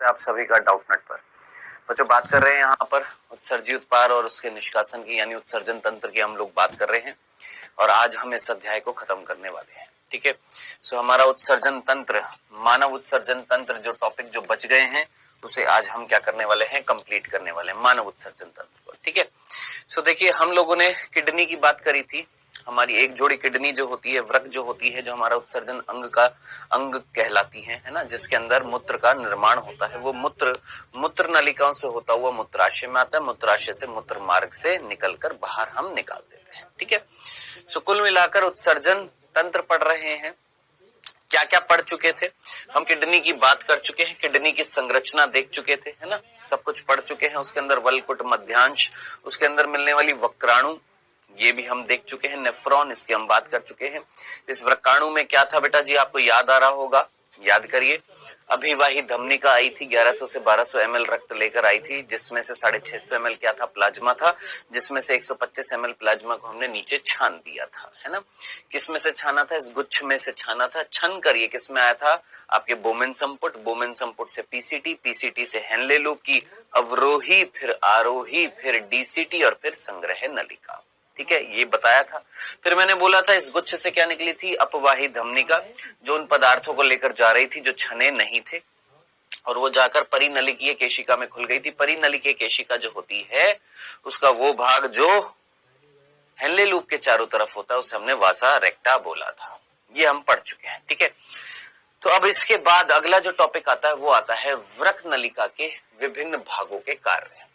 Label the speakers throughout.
Speaker 1: है आप सभी का डाउटनेट पर। बच्चों बात कर रहे हैं यहाँ पर उत्सर्जी उत्पाद और उसके निष्कासन की यानी उत्सर्जन तंत्र की हम लोग बात कर रहे हैं और आज हम इस अध्याय को खत्म करने वाले हैं। ठीक है, सो हमारा उत्सर्जन तंत्र, मानव उत्सर्जन तंत्र जो टॉपिक जो बच गए हैं उसे आज हम क्या करने वाले हैं, कंप्लीट करने वाले हैं, मानव उत्सर्जन तंत्र को। ठीक है, सो देखिए हम लोगों ने किडनी की बात करी थी। हमारी एक जोड़ी किडनी जो होती है, वृक्क जो होती है, जो हमारा उत्सर्जन अंग का अंग कहलाती है ना, जिसके अंदर मूत्र का निर्माण होता है। वो मूत्र नलिकाओं से होता हुआ मूत्राशय में आता है, मूत्राशय से मूत्र मार्ग से निकलकर बाहर हम निकाल देते हैं। ठीक है, सो कुल मिलाकर उत्सर्जन तंत्र पढ़ रहे हैं। क्या क्या पढ़ चुके थे हम? किडनी की बात कर चुके हैं, किडनी की संरचना देख चुके थे, है ना, सब कुछ पढ़ चुके हैं। उसके अंदर वलकुट, मध्यांश, उसके अंदर मिलने वाली वक्राणु, ये भी हम देख चुके हैं। नेफ्रॉन, इसकी हम बात कर चुके हैं। इस वक्राणु में क्या था बेटा जी, आपको याद आ रहा होगा, याद करिए। अभिवाही धमनिका आई थी, 1100 से 1200 ml रक्त लेकर आई थी, जिसमें से 650 ml क्या था, प्लाज्मा था, जिसमें से 125 ml प्लाज्मा को हमने नीचे छान दिया था, है ना। किस में से छाना था? इस गुच्छ में से छाना था। छन करिए किस में आया था? आपके बोमेन संपुट, बोमेन संपुट से पीसीटी, पीसीटी से हेनले लूप की अवरोही, फिर आरोही, फिर डीसीटी और फिर संग्रह नलिका। ठीक है, ये बताया था। फिर मैंने बोला था इस गुच्छ से क्या निकली थी? अपवाही धमनिका, जो उन पदार्थों को लेकर जा रही थी जो छने नहीं थे, और वो जाकर परिनलिकीय केशिका में खुल गई थी। परिनलिकीय केशिका जो होती है उसका वो भाग जो हेनले लूप के चारों तरफ होता है उसे हमने वासा रेक्टा बोला था। ये हम पढ़ चुके हैं। ठीक है, तो अब इसके बाद अगला जो टॉपिक आता है वो आता है वृक्क नलिका के विभिन्न भागों के कार्य।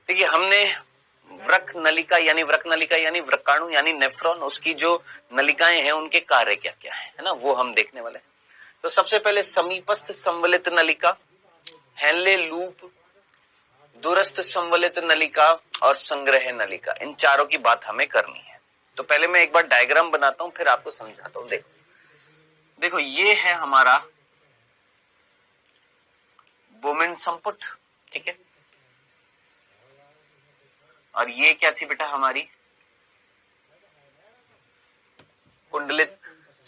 Speaker 1: देखिए हमने वृक्क नलिका यानी वृक्काणु यानी नेफ्रॉन, उसकी जो नलिकाएं हैं उनके कार्य क्या क्या है ना, वो हम देखने वाले हैं। तो सबसे पहले समीपस्थ संवलित नलिका, हेनले लूप, दूरस्थ संवलित नलिका और संग्रह नलिका, इन चारों की बात हमें करनी है। तो पहले मैं एक बार डायग्राम बनाता हूं, फिर आपको समझाता हूं। देखो ये है हमारा बोमेन संपुट, ठीक है, और ये क्या थी बेटा हमारी कुंडलित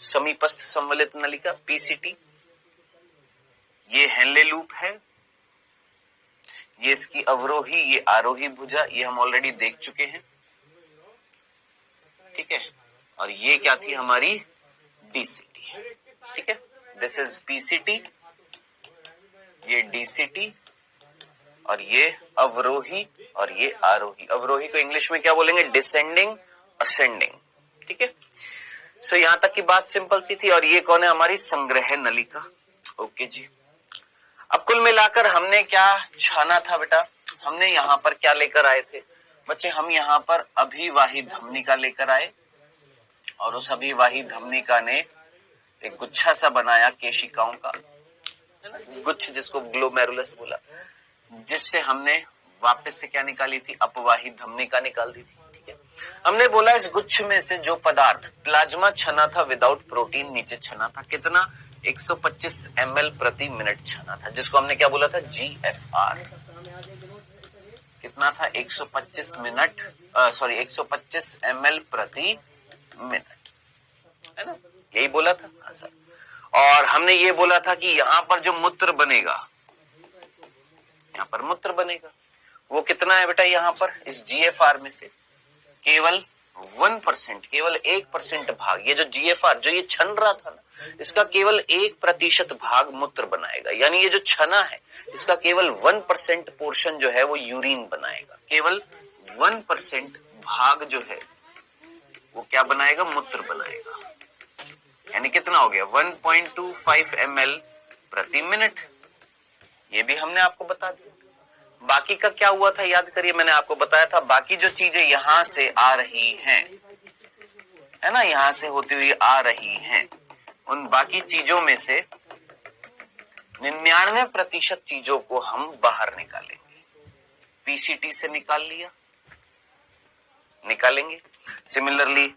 Speaker 1: समीपस्थ संवलित नलिका, पीसीटी। ये हेनले लूप है, ये इसकी अवरोही, ये आरोही भुजा, ये हम ऑलरेडी देख चुके हैं। ठीक है, और ये क्या थी हमारी डीसीटी। ठीक है, दिस इज पीसीटी, ये डीसीटी और ये अवरोही और ये आरोही। अवरोही को इंग्लिश में क्या बोलेंगे? Descending, ascending. ठीक है, सो यहां तक की बात सिंपल सी थी। और ये कौन है? हमारी संग्रह नलिका। ओके जी, अब कुल मिलाकर हमने क्या छाना था बेटा? हमने यहां पर क्या लेकर आए थे बच्चे? हम यहां पर अभिवाही धमनिका लेकर आए और उस अभिवाही धमनिका ने एक गुच्छा सा बनाया केशिकाओं का, गुच्छ जिसको ग्लोमेरुलस बोला, जिससे हमने वापस से क्या निकाली थी? अपवाही धमनिका निकाल दी थी। ठीक है, हमने बोला इस गुच्छ में से जो पदार्थ प्लाज्मा छना था विदाउट प्रोटीन, नीचे छना था कितना? 125 ml प्रति मिनट छना था, जिसको हमने क्या बोला था? GFR। कितना था? 125 ml प्रति मिनट, है ना, यही बोला था। हाँ सर, और हमने ये बोला था कि यहां पर जो मूत्र बनेगा, यहां पर मूत्र बनेगा, वो कितना है बेटा? यहां पर इस GFR में से केवल 1%, केवल 1% भाग, ये जो GFR जो ये छन रहा था ना, इसका केवल 1% भाग मूत्र बनाएगा। यानी ये जो छना है इसका केवल 1% पोर्शन जो है वो यूरिन बनाएगा। केवल 1% भाग जो है वो क्या बनाएगा? मूत्र बनाएगा। यानी कितना हो गया? 1.25 ml प्रति मिनट। ये भी हमने आपको बता दिया। बाकी का क्या हुआ था याद करिए, मैंने आपको बताया था बाकी जो चीजें यहां से आ रही हैं, है ना, यहां से होती हुई आ रही हैं, उन बाकी चीजों में से 99% चीजों को हम बाहर निकालेंगे। पीसीटी से निकालेंगे, सिमिलरली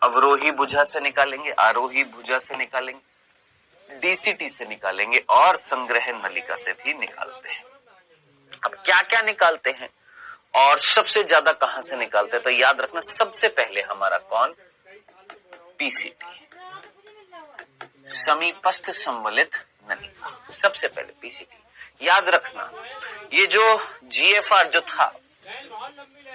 Speaker 1: अवरोही भुजा से निकालेंगे, आरोही भुजा से निकालेंगे, डीसीटी से निकालेंगे और संग्रह नलिका से भी निकालते हैं। अब क्या क्या निकालते हैं और सबसे ज्यादा कहां से निकालते हैं? तो याद रखना सबसे पहले हमारा कौन? पीसीटी, समीपस्थ संवलित नली का, सबसे पहले पीसीटी। याद रखना ये जो जीएफआर जो था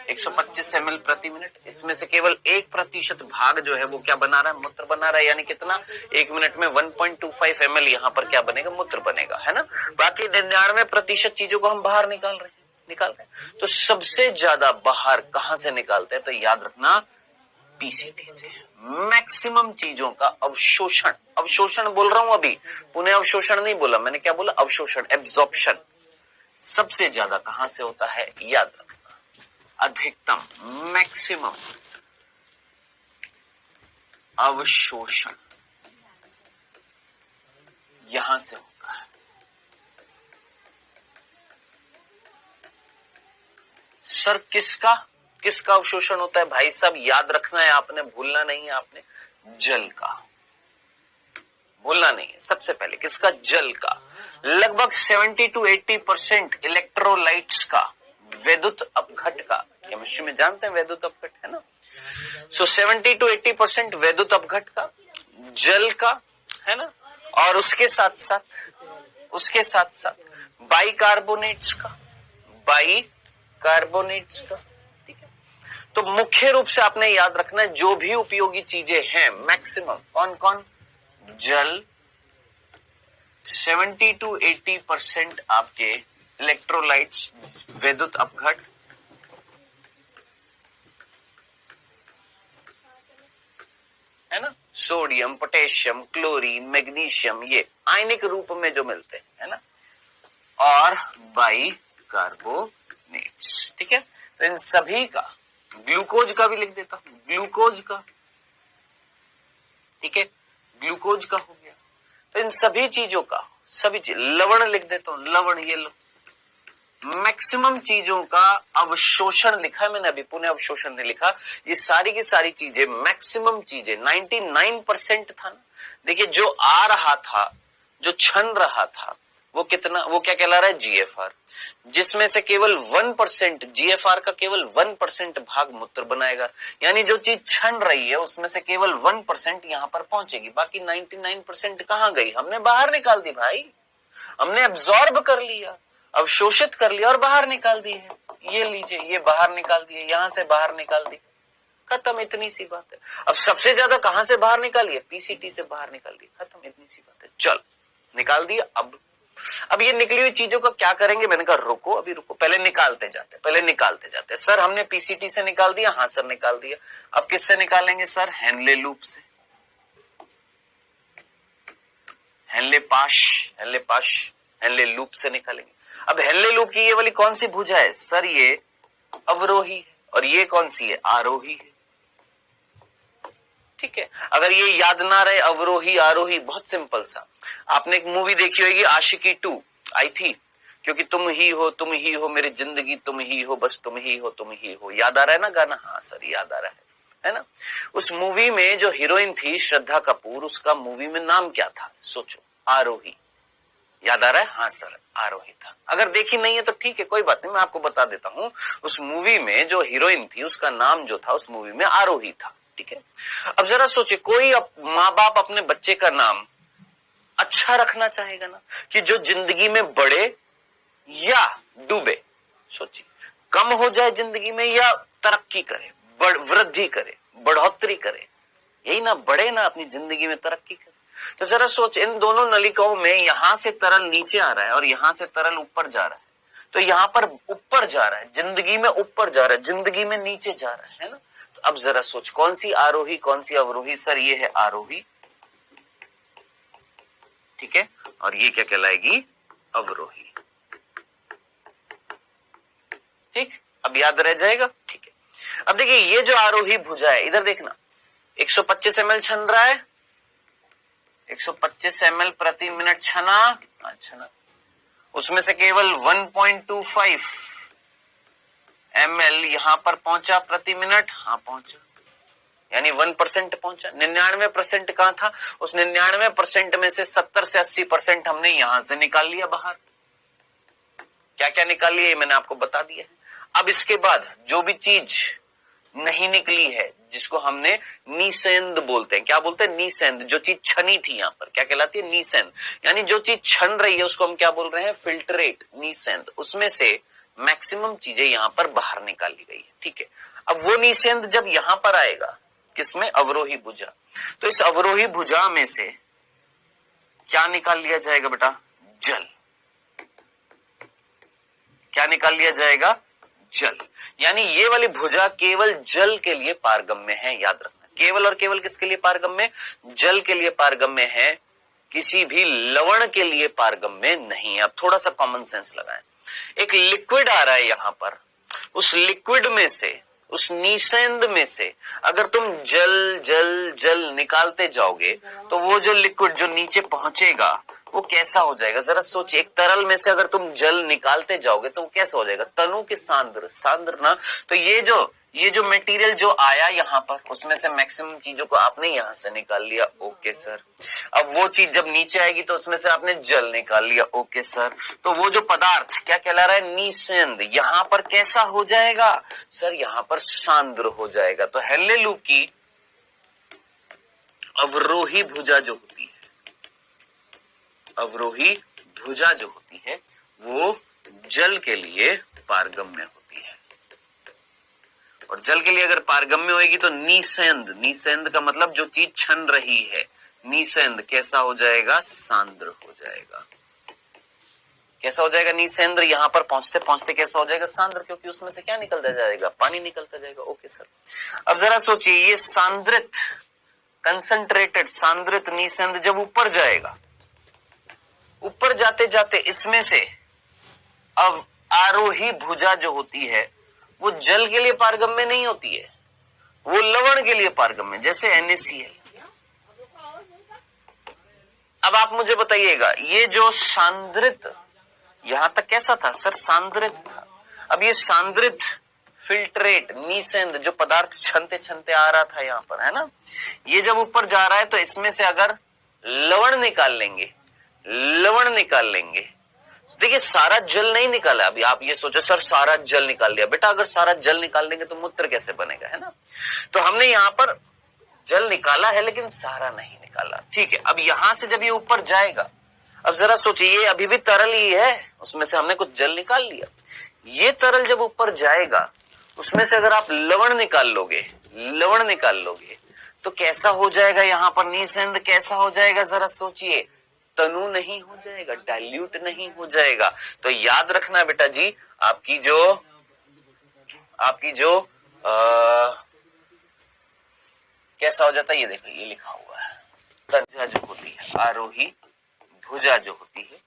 Speaker 1: 125 ml प्रति मिनट, इसमें से केवल 1% भाग जो है वो क्या बना रहा है, मूत्र बना रहा है। यानी कितना, 1 मिनट में 1.25 ml यहाँ पर क्या बनेगा, मूत्र बनेगा, है ना। बाकी 99% चीजों को हम बाहर निकाल रहे हैं। तो सबसे ज्यादा बाहर कहां से निकालते हैं, तो याद रखना पीसीटी से। मैक्सिमम चीजों का अवशोषण बोल रहा हूं अभी, पुनः अवशोषण नहीं बोला मैंने, क्या बोला, अवशोषण, एब्जॉर्प्शन सबसे ज्यादा कहां से होता है, याद रखना अधिकतम, मैक्सिमम अवशोषण यहां से होता है। सर किसका अवशोषण होता है, भाई साहब याद रखना है आपने, भूलना नहीं है आपने, जल का, भूलना नहीं है। सबसे पहले किसका, जल का। लगभग 70 to 80% इलेक्ट्रोलाइट्स का, वैद्युत अपघट का, केमिस्ट्री में जानते हैं वैद्युत अपघट, है ना। सो 70 to 80% वैद्युत अपघट का, जल का, है ना। और उसके साथ साथ बाइकार्बोनेट्स का, ठीक है। तो मुख्य रूप से आपने याद रखना है जो भी उपयोगी चीजें हैं मैक्सिमम कौन, जल, 70 to 80% आपके इलेक्ट्रोलाइट्स, वैद्युत अपघट, है ना, सोडियम, पोटेशियम, क्लोरीन, मैग्नीशियम, ये आयनिक रूप में जो मिलते हैं, है ना, और बाइकार्बोनेट्स, ठीक है। तो इन सभी का, ग्लूकोज का भी लिख देता हूं, ग्लूकोज का, ठीक है, ग्लूकोज का हो गया। तो इन सभी चीजों का, लवण लिख देता हूं, लवण, ये लो, मैक्सिमम चीजों का अवशोषण लिखा है मैंने अभी, पुनः अवशोषण नहीं लिखा। ये सारी की सारी चीजें, मैक्सिमम चीजें 99% था ना। देखिए जो आ रहा था, जो छन रहा था, वो कितना, वो क्या कहला रहा है, जीएफआर, जिसमें से केवल 1%, जीएफआर का केवल 1% भाग मूत्र बनाएगा। यानी जो चीज छन रही है उसमें से केवल 1% यहां पर पहुंचेगी, बाकी 99% कहां गई, हमने बाहर निकाल दी भाई, हमने अब्सॉर्ब कर लिया, अवशोषित कर लिया और बाहर निकाल दी है। ये लीजिए, ये बाहर निकाल दिए, यहां से बाहर निकाल दी, खत्म, इतनी सी बात है। अब सबसे ज्यादा कहां से बाहर निकालिए, पीसीटी से बाहर निकाल दी, खत्म, इतनी सी बात है। चल निकाल दिया। अब ये निकली हुई चीजों का क्या करेंगे, मैंने कहा रुको, अभी रुको, पहले निकालते जाते। सर हमने पीसीटी से निकाल दिया, हाँ सर निकाल दिया। अब किससे निकालेंगे सर, हेनले लूप से, हेनले लूप से निकालेंगे। अब हेनले लूप की ये वाली कौन सी भुजा है सर, ये अवरोही है, और ये कौन सी है, आरोही है, ठीक है। अगर ये याद ना रहे, अवरोही आरोही, बहुत सिंपल सा, आपने एक मूवी देखी होगी आशिकी 2 आई थी, क्योंकि तुम ही हो मेरी जिंदगी, तुम ही हो, बस तुम ही हो, याद आ रहा है ना गाना, हाँ सर याद आ रहा है ना। उस मूवी में जो हीरोइन थी श्रद्धा कपूर, उसका मूवी में नाम क्या था, सोचो, आरोही, याद आ रहा है, हाँ सर आरोही था। अगर देखी नहीं है तो ठीक है, कोई बात नहीं, मैं आपको बता देता हूं। उस मूवी में जो हीरोइन थी उसका नाम जो था उस मूवी में आरोही था, ठीक है। अब जरा सोचिए, कोई माँ बाप अपने बच्चे का नाम अच्छा रखना चाहेगा ना, कि जो जिंदगी में बढ़े या डूबे, सोचिए, कम हो जाए जिंदगी में या तरक्की करे, वृद्धि करे, बढ़ोतरी करे, यही ना, बढ़े ना, अपनी जिंदगी में तरक्की करे। तो जरा सोच, इन दोनों नलिकाओं में यहां से तरल नीचे आ रहा है और यहां से तरल ऊपर जा रहा है, तो यहां पर ऊपर जा रहा है, जिंदगी में ऊपर जा रहा है, जिंदगी में नीचे जा रहा है ना। तो अब जरा सोच, कौन सी आरोही कौन सी अवरोही, सर ये है आरोही, ठीक है, और ये क्या कहलाएगी, अवरोही, ठीक, अब याद रह जाएगा, ठीक है। अब देखिए ये जो आरोही भुजा है, इधर देखना, 125 ml छन रहा है, 125 ml प्रति मिनट छना, अच्छा, उसमें से केवल 1.25 ml यहां पर पहुंचा प्रति मिनट, हाँ पहुंचा, यानी 1% पहुंचा। 99% कहां था, उस 99% में से 70 से 80% हमने यहां से निकाल लिया बाहर। क्या क्या निकाल लिया ये मैंने आपको बता दिया है। अब इसके बाद जो भी चीज नहीं निकली है, जिसको हमने नीसेंद बोलते हैं। क्या बोलते हैं? नीसेंद। जो चीज छनी थी यहाँ पर क्या कहलाती है? नीसेंद। यानी जो चीज छन रही है उसको हम क्या बोल रहे हैं? फिल्ट्रेट, नीसेंद। उसमें से मैक्सिमम चीजें यहाँ पर बाहर निकाली गई है, ठीक है। अब वो नीसेंद जब यहाँ पर आएगा, किसमें? अवरोही भुजा। तो इस अवरोही भुजा में से क्या निकाल लिया जाएगा बेटा? जल। क्या निकाल लिया जाएगा? जल। यानी ये वाली भुजा केवल जल के लिए पारगम्य है, याद रखना। केवल और केवल किसके लिए पारगम्य? जल के लिए पारगम्य है, किसी भी लवण के लिए पारगम्य नहीं है। अब थोड़ा सा कॉमन सेंस लगाएं। एक लिक्विड आ रहा है यहां पर, उस लिक्विड में से, उस नीसेंद में से अगर तुम जल जल जल निकालते जाओगे तो वो जो लिक्विड जो नीचे पहुंचेगा वो कैसा हो जाएगा? जरा सोचिए। एक तरल में से अगर तुम जल निकालते जाओगे तो वो कैसा हो जाएगा? तनु के सांद्र, सांद्र ना। तो ये जो मटेरियल जो आया यहाँ पर, उसमें से मैक्सिमम चीजों को आपने यहां से निकाल लिया, ओके सर। अब वो चीज जब नीचे आएगी तो उसमें से आपने जल निकाल लिया, ओके सर। तो वो जो पदार्थ क्या कहला रहा है? नीसेंद। यहां पर कैसा हो जाएगा सर? यहां पर सांद्र हो जाएगा। तो हेलेलू की अवरोही भुजा जो होती है, अवरोही भुजा जो होती है वो जल के लिए पारगम्य होती है। और जल के लिए अगर पारगम्य होगी तो नीसेंद, नीसेंद का मतलब जो चीज छन रही है, नीसेंद कैसा हो जाएगा? सांद्र हो जाएगा। कैसा हो जाएगा? नीसेंद्र। यहां पर पहुंचते पहुंचते कैसा हो जाएगा? सांद्र, क्योंकि उसमें से क्या निकलता जाएगा? पानी निकलता जाएगा, ओके सर। अब जरा सोचिए, ये सांद्रित, कंसंट्रेटेड सांद्रित नीसेंद जब ऊपर जाएगा, ऊपर जाते जाते इसमें से अब आरोही भुजा जो होती है वो जल के लिए पारगम्य नहीं होती है, वो लवण के लिए पारगम्य, जैसे NaCl। अब आप मुझे बताइएगा, ये जो सांद्रित यहां तक कैसा था सर? सांद्रित था। अब ये सांद्रित फिल्ट्रेट नीसेंद जो पदार्थ छनते छनते आ रहा था यहां पर, है ना, ये जब ऊपर जा रहा है तो इसमें से अगर लवण निकाल लेंगे, लवण निकाल लेंगे, देखिए सारा जल नहीं निकाला। अभी आप ये सोचो सर सारा जल निकाल लिया, बेटा अगर सारा जल निकाल देंगे तो मूत्र कैसे बनेगा, है ना। तो हमने यहाँ पर जल निकाला है लेकिन सारा नहीं निकाला, ठीक है। अब यहां से जब ये ऊपर जाएगा, अब जरा सोचिए, ये अभी भी तरल ही है, उसमें से हमने कुछ जल निकाल लिया। ये तरल जब ऊपर जाएगा उसमें से अगर आप लवण निकाल लोगे, लवण निकाल लोगे तो कैसा हो जाएगा? यहाँ पर नीसेंद कैसा हो जाएगा? जरा सोचिए, तनु नहीं हो जाएगा, डाइल्यूट नहीं हो जाएगा। तो याद रखना बेटा जी, आपकी जो कैसा हो जाता है, ये देखो ये लिखा हुआ है, भुजा जो होती है, आरोही भुजा जो होती है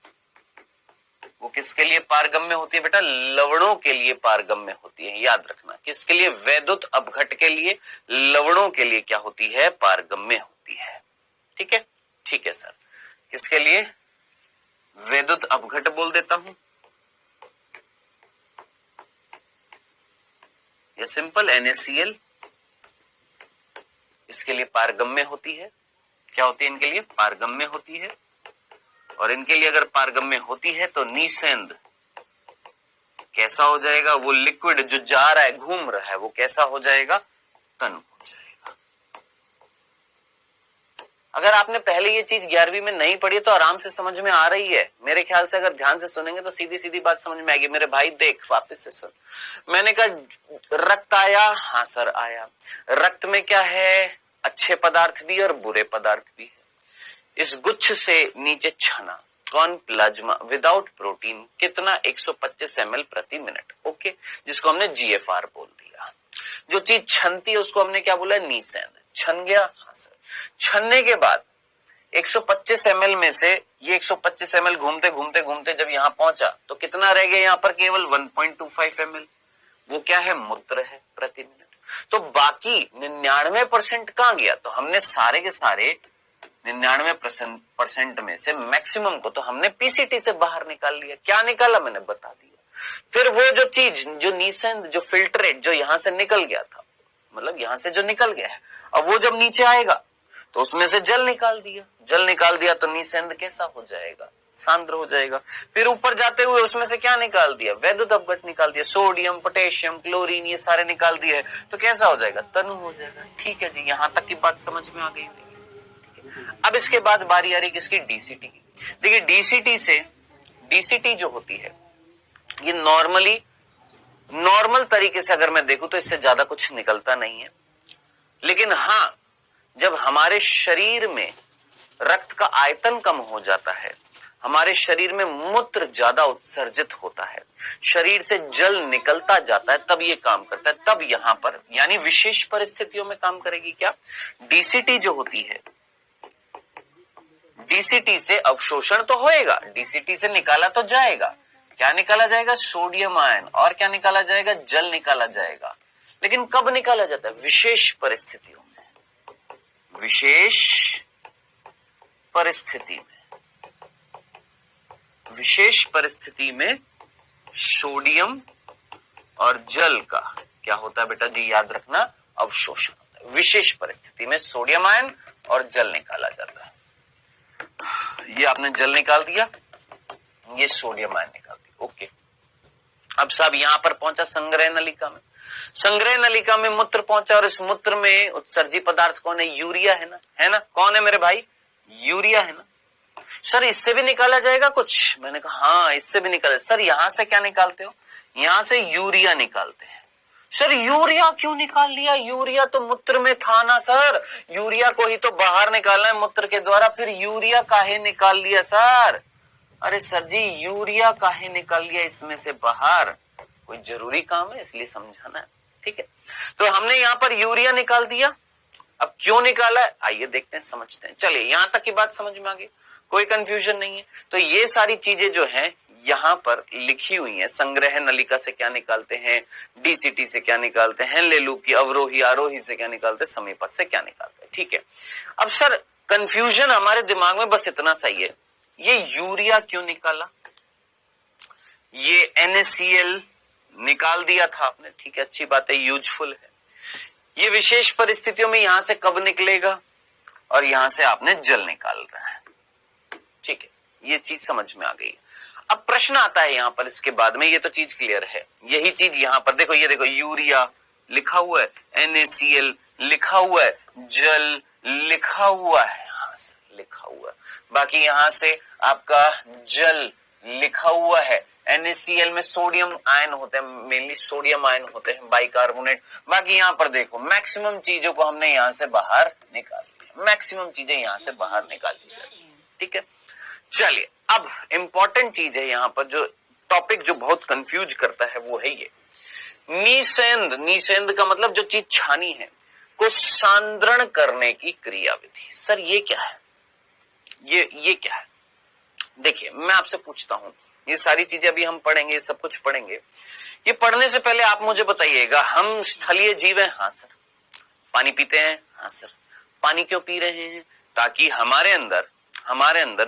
Speaker 1: वो किसके लिए पारगम्य होती है बेटा? लवणों के लिए पारगम्य होती है। याद रखना, किसके लिए? वैद्युत अपघट के लिए, लवणों के लिए क्या होती है? पारगम्य होती है, ठीक है। ठीक है सर, किसके लिए? वैद्युत अपघट बोल देता हूं, ये सिंपल NaCl इसके लिए पारगम्य होती है। क्या होती है? इनके लिए पारगम्य होती है। और इनके लिए अगर पारगम्य होती है तो नीसेंद कैसा हो जाएगा? वो लिक्विड जो जा रहा है, घूम रहा है, वो कैसा हो जाएगा? तनु हो जाएगा। अगर आपने पहले ये चीज 11वीं में नहीं पढ़ी तो आराम से समझ में आ रही है मेरे ख्याल से। अगर ध्यान से सुनेंगे तो सीधी सीधी बात समझ में आएगी। मेरे भाई देख वापस से सुन, मैंने कहा रक्त आया, हाँ सर आया। रक्त में क्या है? अच्छे पदार्थ भी और बुरे पदार्थ भी है। इस गुच्छ से नीचे छना, कौन? प्लाज्मा विदाउट प्रोटीन, कितना? 125 ml प्रति मिनट, ओके, जिसको हमने GFR बोल दिया। जो चीज छनती है उसको हमने क्या बोला? नीसेंद। छन गया, हाँ सर। छनने के बाद 125 ml में से ये 125 ml घूमते घूमते घूमते जब यहाँ पहुंचा तो कितना रह गया? यहाँ पर केवल 1.25 ml, वो क्या है? मूत्र है प्रति मिनट। तो बाकी 99% कहां गया? तो हमने सारे के सारे 99% में से मैक्सिमम को तो हमने PCT से बाहर निकाल लिया। क्या निकाला? मैंने बता दिया। फिर वो जो चीज, जो नीसेंद, जो फिल्ट्रेट जो यहां से निकल गया था, मतलब यहां से जो निकल गया है, अब वो जब नीचे आएगा तो उसमें से जल निकाल दिया। जल निकाल दिया तो नीसेंद कैसा हो जाएगा? सांद्र हो जाएगा। फिर ऊपर जाते हुए उसमें से क्या निकाल दिया, वैद्युत अपघट निकाल दिया, सोडियम, पोटेशियम, क्लोरीन ये सारे निकाल दिए, तो कैसा हो जाएगा, तनु हो जाएगा। ठीक है जी, यहां तक की बात समझ में आ गई। अब इसके बाद बारी आ रही किसकी, डीसीटी की। देखिए डीसीटी जो होती है ये नॉर्मल तरीके से अगर मैं देखूं तो इससे ज्यादा कुछ निकलता नहीं है, लेकिन हाँ जब हमारे शरीर में रक्त का आयतन कम हो जाता है, हमारे शरीर में मूत्र ज्यादा उत्सर्जित होता है, शरीर से जल निकलता जाता है, तब ये काम करता है। तब यहां पर यानी विशेष परिस्थितियों में काम करेगी क्या, डीसीटी जो होती है, डीसीटी से अवशोषण तो होएगा, डीसीटी से निकाला तो जाएगा, क्या निकाला जाएगा, सोडियम आयन, और क्या निकाला जाएगा, जल निकाला जाएगा। लेकिन कब निकाला जाता है, विशेष परिस्थितियों में, विशेष परिस्थिति में सोडियम और जल का क्या होता है बेटा जी, याद रखना, अवशोषण होता है। विशेष परिस्थिति में सोडियम आयन और जल निकाला जाता है। ये आपने जल निकाल दिया, ये सोडियम आयन निकाल दिया, ओके। अब साहब यहां पर पहुंचा संग्रह नलिका में, संग्रह नलिका में मूत्र पहुंचा, और इस मूत्र में उत्सर्जी पदार्थ कौन है, यूरिया है ना, कौन है मेरे भाई, यूरिया है ना। सर इससे भी निकाला जाएगा कुछ, मैंने कहा हाँ इससे भी निकाला। सर यहां से क्या निकालते हो, यहां से यूरिया निकालते हैं। सर यूरिया क्यों निकाल लिया, यूरिया तो मूत्र में था ना सर, यूरिया को ही तो बाहर निकालना है मूत्र के द्वारा, फिर यूरिया काहे निकाल लिया सर। अरे सर जी यूरिया काहे निकाल लिया इसमें से बाहर, कोई जरूरी काम है इसलिए समझाना है, ठीक है। तो हमने यहाँ पर यूरिया निकाल दिया, अब क्यों निकाला है आइए देखते हैं, समझते हैं। चलिए यहां तक की बात समझ में आ गई, कोई कंफ्यूजन नहीं है। तो ये सारी चीजें जो हैं यहां पर लिखी हुई हैं, संग्रह नलिका से क्या निकालते हैं, डीसीटी से क्या निकालते हैं, लेलूप की अवरोही आरोही से क्या निकालते हैं, समीपक से क्या निकालते हैं, ठीक है। अब सर कंफ्यूजन हमारे दिमाग में बस इतना सही है, ये यूरिया क्यों निकाला, ये NaCl निकाल दिया था आपने, ठीक है, अच्छी बात है, यूजफुल है। ये विशेष परिस्थितियों में यहां से कब निकलेगा, और यहां से आपने जल निकाल रहा है, ठीक है, ये चीज समझ में आ गई। अब प्रश्न आता है यहां पर इसके बाद में, ये तो चीज क्लियर है, यही चीज यहां पर देखो, ये देखो यूरिया लिखा हुआ है, NaCl लिखा हुआ है, जल लिखा हुआ है, यहां से लिखा हुआ है, बाकी यहां से आपका जल लिखा हुआ है। NaCl में सोडियम आयन होते हैं, मेनली सोडियम आयन होते हैं, बाइकार्बोनेट। बाकी यहां पर देखो मैक्सिमम चीजों को हमने यहां से बाहर निकाल लिया, मैक्सिमम चीजें यहां से बाहर निकाल ली, ठीक है। चलिए अब इंपॉर्टेंट चीज है यहां पर, जो टॉपिक जो बहुत कंफ्यूज करता है वो है ये निसेंद का मतलब जो चीज छानी है को सांद्रण करने की क्रियाविधि। सर ये क्या है, ये क्या है, देखिए मैं आपसे पूछता हूं, ये सारी चीजें अभी हम पढ़ेंगे, ये सब कुछ पढ़ेंगे। ये पढ़ने से पहले आप मुझे बताइएगा, हम स्थलीय जीव हैं, हाँ सर। पानी पीते हैं, हाँ सर। पानी क्यों पी रहे हैं, ताकि हमारे अंदर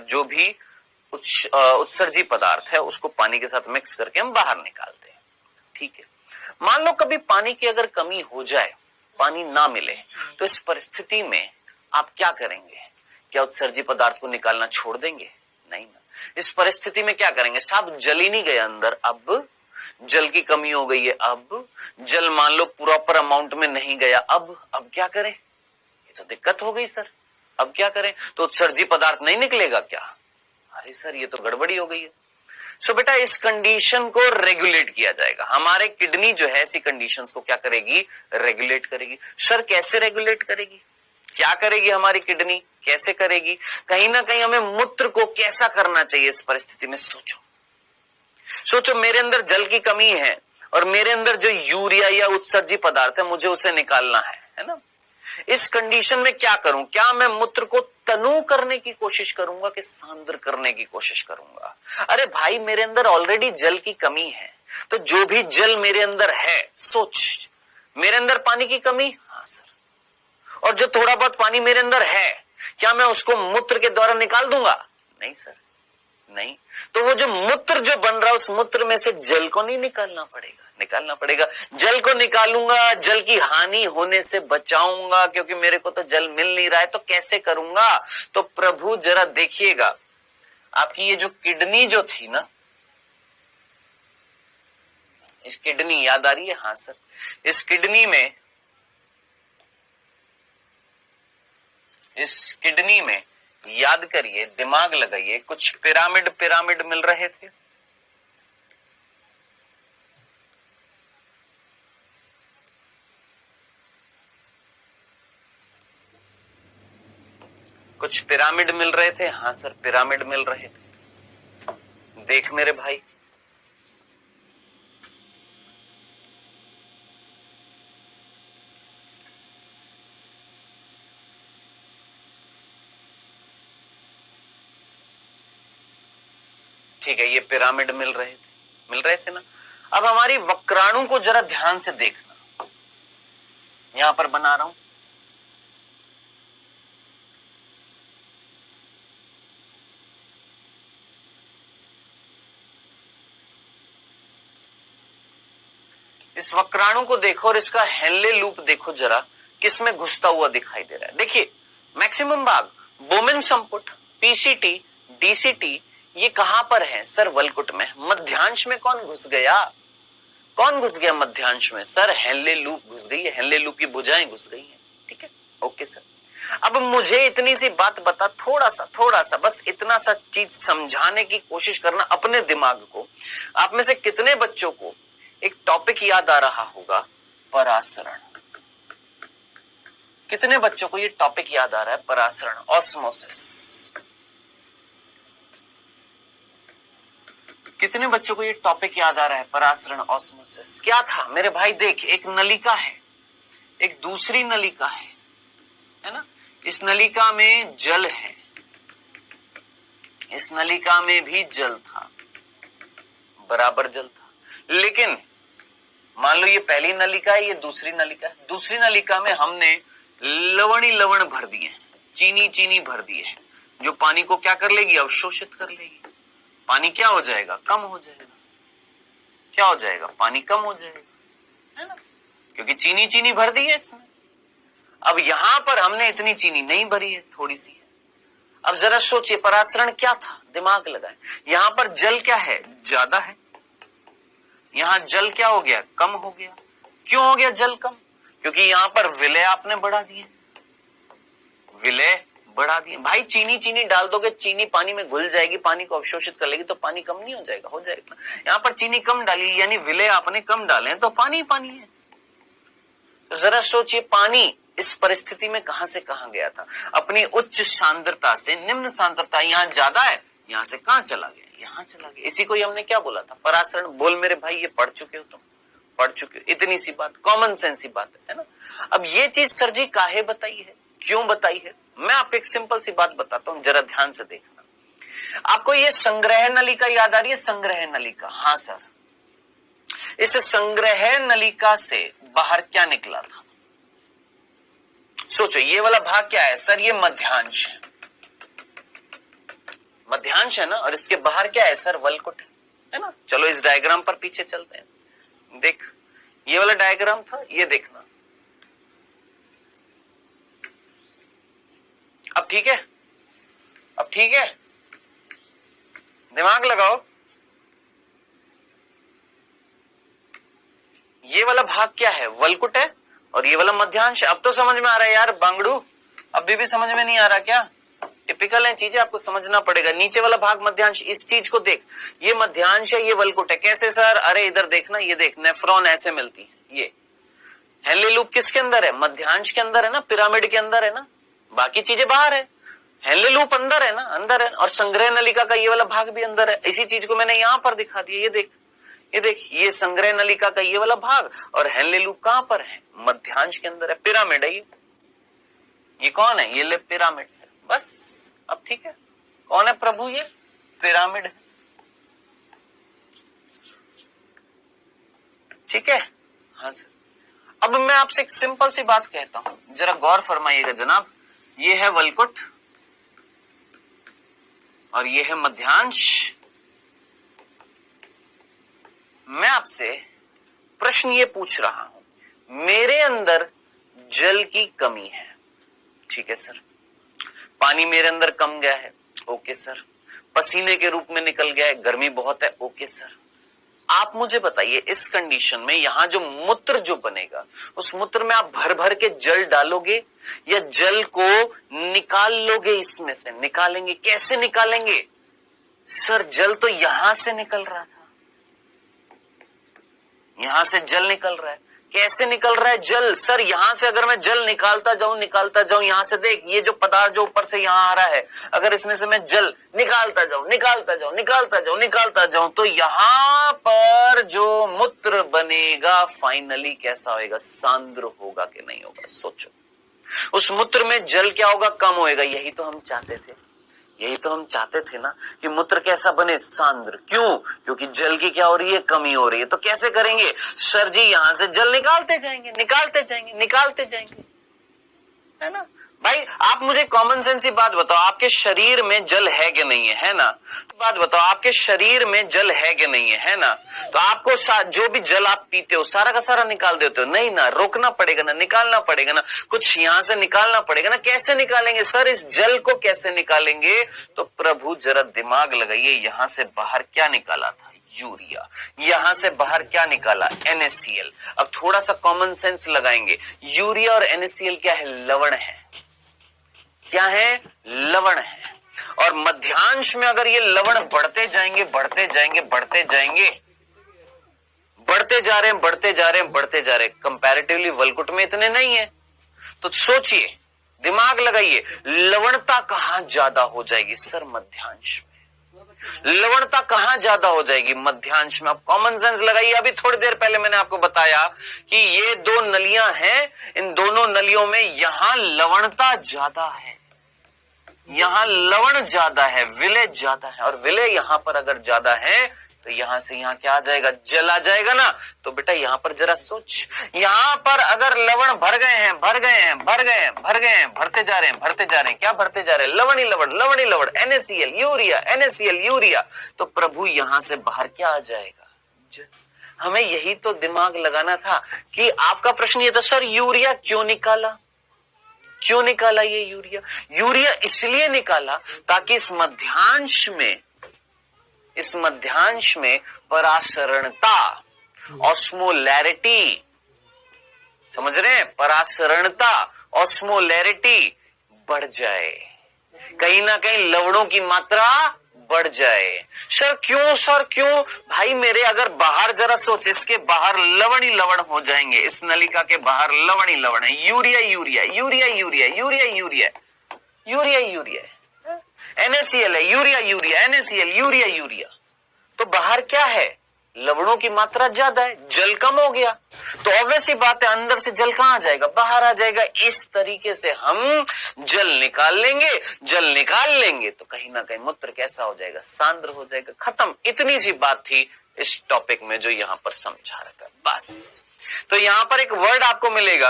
Speaker 1: जो भी उत्सर्जी पदार्थ है उसको पानी के साथ मिक्स करके हम बाहर निकालते हैं, ठीक है। मान लो कभी पानी की अगर कमी हो जाए, पानी ना मिले, तो इस परिस्थिति में आप क्या करेंगे, क्या उत्सर्जी पदार्थ को निकालना छोड़ देंगे, नहीं ना। इस परिस्थिति में क्या करेंगे, साहब जल ही नहीं गया अंदर, अब जल की कमी हो गई है, अब जल मान लो प्रॉपर अमाउंट में नहीं गया, अब क्या करें, ये तो दिक्कत हो गई सर, अब क्या करें, तो उत्सर्जी पदार्थ नहीं निकलेगा क्या, अरे सर ये तो गड़बड़ी हो गई है। सो बेटा इस कंडीशन को रेगुलेट किया जाएगा, हमारे किडनी जो है ऐसी कंडीशंस को क्या करेगी, रेगुलेट करेगी। सर कैसे रेगुलेट करेगी, क्या करेगी हमारी किडनी, कैसे करेगी, कहीं ना कहीं हमें मूत्र को कैसा करना चाहिए इस परिस्थिति में, सोचो मेरे अंदर जल की कमी है और मेरे अंदर जो यूरिया या उत्सर्जी पदार्थ है मुझे उसे निकालना है ना। इस कंडीशन में क्या करूं, क्या मैं मूत्र को तनु करने की कोशिश करूंगा कि सांद्र करने की कोशिश करूंगा। अरे भाई मेरे अंदर ऑलरेडी जल की कमी है, तो जो भी जल मेरे अंदर है, सोच मेरे अंदर पानी की कमी, हाँ सर, और जो थोड़ा बहुत पानी मेरे अंदर है क्या मैं उसको मूत्र के द्वारा निकाल दूंगा, नहीं सर नहीं। तो वो जो मूत्र जो बन रहा है उस मूत्र में से जल को नहीं निकालना पड़ेगा, जल को निकालूंगा, जल की हानि होने से बचाऊंगा, क्योंकि मेरे को तो जल मिल नहीं रहा है, तो कैसे करूंगा, तो प्रभु जरा देखिएगा आपकी ये जो किडनी जो थी ना, इस किडनी याद आ रही है? हाँ सर, इस किडनी में याद करिए, दिमाग लगाइए, कुछ पिरामिड पिरामिड मिल रहे थे। कुछ पिरामिड मिल रहे थे। हाँ सर, पिरामिड मिल रहे थे। देख मेरे भाई, ठीक है, ये पिरामिड मिल रहे थे ना। अब हमारी वक्राणु को जरा ध्यान से देखना, यहां पर बना रहा हूं। इस वक्राणु को देखो और इसका हेनले लूप देखो जरा, किसमें घुसता हुआ दिखाई दे रहा है। देखिए, मैक्सिमम भाग बोमेन संपुट, पीसीटी, डीसीटी, ये कहां पर है सर? वलकुट में। मध्यांश में कौन घुस गया? कौन घुस गया मध्यांश में? सर हेनले लूप घुस गई है, हेनले लूप की भुजाएं घुस गई हैं। ठीक है, ओके सर। अब मुझे इतनी सी बात बता, थोड़ा सा बस इतना सा चीज समझाने की कोशिश करना अपने दिमाग को। आप में से कितने बच्चों को एक टॉपिक याद आ रहा होगा, परासरण? कितने बच्चों को ये टॉपिक याद आ रहा है, परासरण, ऑस्मोसिस? कितने बच्चों को ये टॉपिक याद आ रहा है, परासरण, ऑस्मोसिस? क्या था मेरे भाई? देख, एक नलिका है, एक दूसरी नलिका है ना? इस नलिका में जल है, इस नलिका में भी जल था, बराबर जल था। लेकिन मान लो ये पहली नलिका है, ये दूसरी नलिका है। दूसरी नलिका में हमने लवण ही लवण भर दिए, चीनी चीनी भर दिए हैं, जो पानी को क्या कर लेगी? अवशोषित कर लेगी। पानी क्या हो जाएगा? कम हो जाएगा। क्या हो जाएगा? पानी कम हो जाएगा, है ना? क्योंकि चीनी चीनी भर दी है इसमें। अब यहां पर हमने इतनी चीनी नहीं भरी है, थोड़ी सी है। अब जरा सोचिए, परासरण क्या था? दिमाग लगाए। यहां पर जल क्या है? ज्यादा है। यहां जल क्या हो गया? कम हो गया। क्यों हो गया जल कम? क्योंकि यहां पर विलय आपने बढ़ा दिए, विलय बढ़ा दिए। भाई चीनी चीनी डाल दोगे, चीनी पानी में घुल जाएगी, पानी को अवशोषित कर लेगी, तो पानी कम नहीं हो जाएगा? हो जाएगा। यहां पर चीनी कम डाली, यानी विलय आपने कम डाले, तो पानी पानी है। तो जरा सोचिए, पानी इस परिस्थिति में कहां से कहां गया था? अपनी उच्च सांद्रता से निम्न सांद्रता, यहां ज्यादा है, यहां से कहां चला गया? यहां चला गया। इसी को हमने क्या बोला था? परासरण। बोल मेरे भाई, ये पढ़ चुके हो तुम? पढ़ चुके हो। इतनी सी बात, कॉमन सेंस ही बात है ना? अब ये चीज सर जी काहे बताई है, क्यों बताई है? मैं आपको एक सिंपल सी बात बताता हूं, जरा ध्यान से देखना। आपको ये संग्रह नलिका याद आ रही है? संग्रह नलिका, हाँ सर। इस संग्रह नलिका से बाहर क्या निकला था? सोचो, ये वाला भाग क्या है सर? ये मध्यांश है, मध्यांश है ना? और इसके बाहर क्या है सर? वलकुट है ना? चलो इस डायग्राम पर पीछे चलते हैं। देख, ये वाला डायग्राम था, ये देखना। अब ठीक है? अब ठीक है? दिमाग लगाओ। ये वाला भाग क्या है? वलकुट है, और ये वाला मध्यांश। अब तो समझ में आ रहा है यार बांगड़ू? अभी भी समझ में नहीं आ रहा क्या? टिपिकल है चीजें, आपको समझना पड़ेगा। नीचे वाला भाग मध्यांश, इस चीज को देख, ये मध्यांश है, ये वलकुट है। कैसे सर? अरे इधर देखना, ये देख, नेफ्रॉन ऐसे मिलती है। ये हेनले लूप किसके अंदर है? मध्यांश के अंदर है ना, पिरामिड के अंदर है ना, बाकी चीजें बाहर है। हेनले लूप अंदर है ना, अंदर है। और संग्रह नलिका का ये वाला भाग भी अंदर है। इसी चीज को मैंने यहां पर दिखा दिया, ये देख, ये देख, ये संग्रह नलिका का ये वाला भाग, और हेनले लूप कहां पर है? मध्यांश के अंदर है, पिरामिड है ये कौन है? ये ले पिरामिड है, बस। अब ठीक है, कौन है प्रभु? ये पिरामिड है। ठीक है, हाँ सर। अब मैं आपसे एक सिंपल सी बात कहता हूं, जरा गौर फरमाइएगा जनाब। ये है वलकुट और ये है मध्यांश। मैं आपसे प्रश्न ये पूछ रहा हूं, मेरे अंदर जल की कमी है, ठीक है सर। पानी मेरे अंदर कम गया है, ओके सर। पसीने के रूप में निकल गया है, गर्मी बहुत है, ओके सर। आप मुझे बताइए इस कंडीशन में यहां जो मूत्र जो बनेगा, उस मूत्र में आप भर भर के जल डालोगे या जल को निकाल लोगे? इसमें से निकालेंगे, कैसे निकालेंगे सर? जल तो यहां से निकल रहा था, यहां से जल निकल रहा है, कैसे निकल रहा है जल सर? यहां से अगर मैं जल निकालता जाऊं, यहां से देख, ये जो पदार्थ जो ऊपर से यहां आ रहा है, अगर इसमें से मैं जल निकालता जाऊं, तो यहां पर जो मूत्र बनेगा फाइनली कैसा होगा? सांद्र होगा कि नहीं होगा? सोचो, उस मूत्र में जल क्या होगा? कम होएगा। यही तो हम चाहते थे ना कि मूत्र कैसा बने? सांद्र। क्यों? क्योंकि जल की क्या हो रही है? कमी हो रही है। तो कैसे करेंगे सर जी? यहां से जल निकालते जाएंगे, है ना भाई? आप मुझे कॉमन सेंस की बात बताओ, आपके शरीर में जल है कि नहीं है ना? बात बताओ, आपके शरीर में जल है कि नहीं है ना? तो आपको जो भी जल आप पीते हो सारा का सारा निकाल देते हो? नहीं ना, रोकना पड़ेगा ना, निकालना पड़ेगा ना, कुछ यहां से निकालना पड़ेगा ना। कैसे निकालेंगे सर? इस जल को कैसे निकालेंगे? तो प्रभु जरा दिमाग लगाइए, यहां से बाहर क्या निकाला था? यूरिया। यहां से बाहर क्या निकाला? NaCl। अब थोड़ा सा कॉमन सेंस लगाएंगे, यूरिया और NaCl क्या है? लवण है। क्या है? लवण है। और मध्यांश में अगर ये लवण बढ़ते जाएंगे, कंपैरेटिवली वल्कुट में इतने नहीं है। तो सोचिए, दिमाग लगाइए, लवणता कहां ज्यादा हो जाएगी सर? मध्यांश में। लवणता कहां ज्यादा हो जाएगी? मध्यांश में। अब कॉमन सेंस लगाइए। अभी थोड़ी देर पहले मैंने आपको बताया कि ये दो नलियां हैं, इन दोनों नलियों में यहां लवणता ज्यादा है, यहां लवण ज्यादा है, विलय ज्यादा है। और विलय यहां पर अगर ज्यादा है तो यहां से यहां क्या आ जाएगा? जल आ जाएगा ना। तो बेटा यहां पर जरा सोच, यहां पर अगर लवण भरते जा रहे हैं, क्या भरते जा रहे हैं? लवण ही लवण, NaCl यूरिया। तो प्रभु यहां से बाहर क्या आ जाएगा? जल। हमें यही तो दिमाग लगाना था कि आपका प्रश्न ये था सर यूरिया क्यों निकाला? ये यूरिया इसलिए निकाला ताकि इस मध्यांश में परासरणता, ऑस्मोलैरिटी, समझ रहे हैं? परासरणता, ऑस्मोलैरिटी बढ़ जाए, कहीं ना कहीं लवणों की मात्रा बढ़ जाए। सर क्यों भाई मेरे? अगर बाहर जरा सोच, इसके बाहर लवण ही लवण हो जाएंगे, इस नलिका के बाहर लवण ही लवण है, यूरिया NaCl है, यूरिया NaCl यूरिया। तो बाहर क्या है? लवणों की मात्रा ज्यादा है, जल कम हो गया। तो ऑब्वियस सी बात है, अंदर से जल कहां आ जाएगा? बाहर आ जाएगा। इस तरीके से हम जल निकाल लेंगे तो कहीं ना कहीं मूत्र कैसा हो जाएगा? सांद्र हो जाएगा। खत्म। इतनी सी बात थी इस टॉपिक में जो यहां पर समझा रखा है, बस। तो यहां पर एक वर्ड आपको मिलेगा,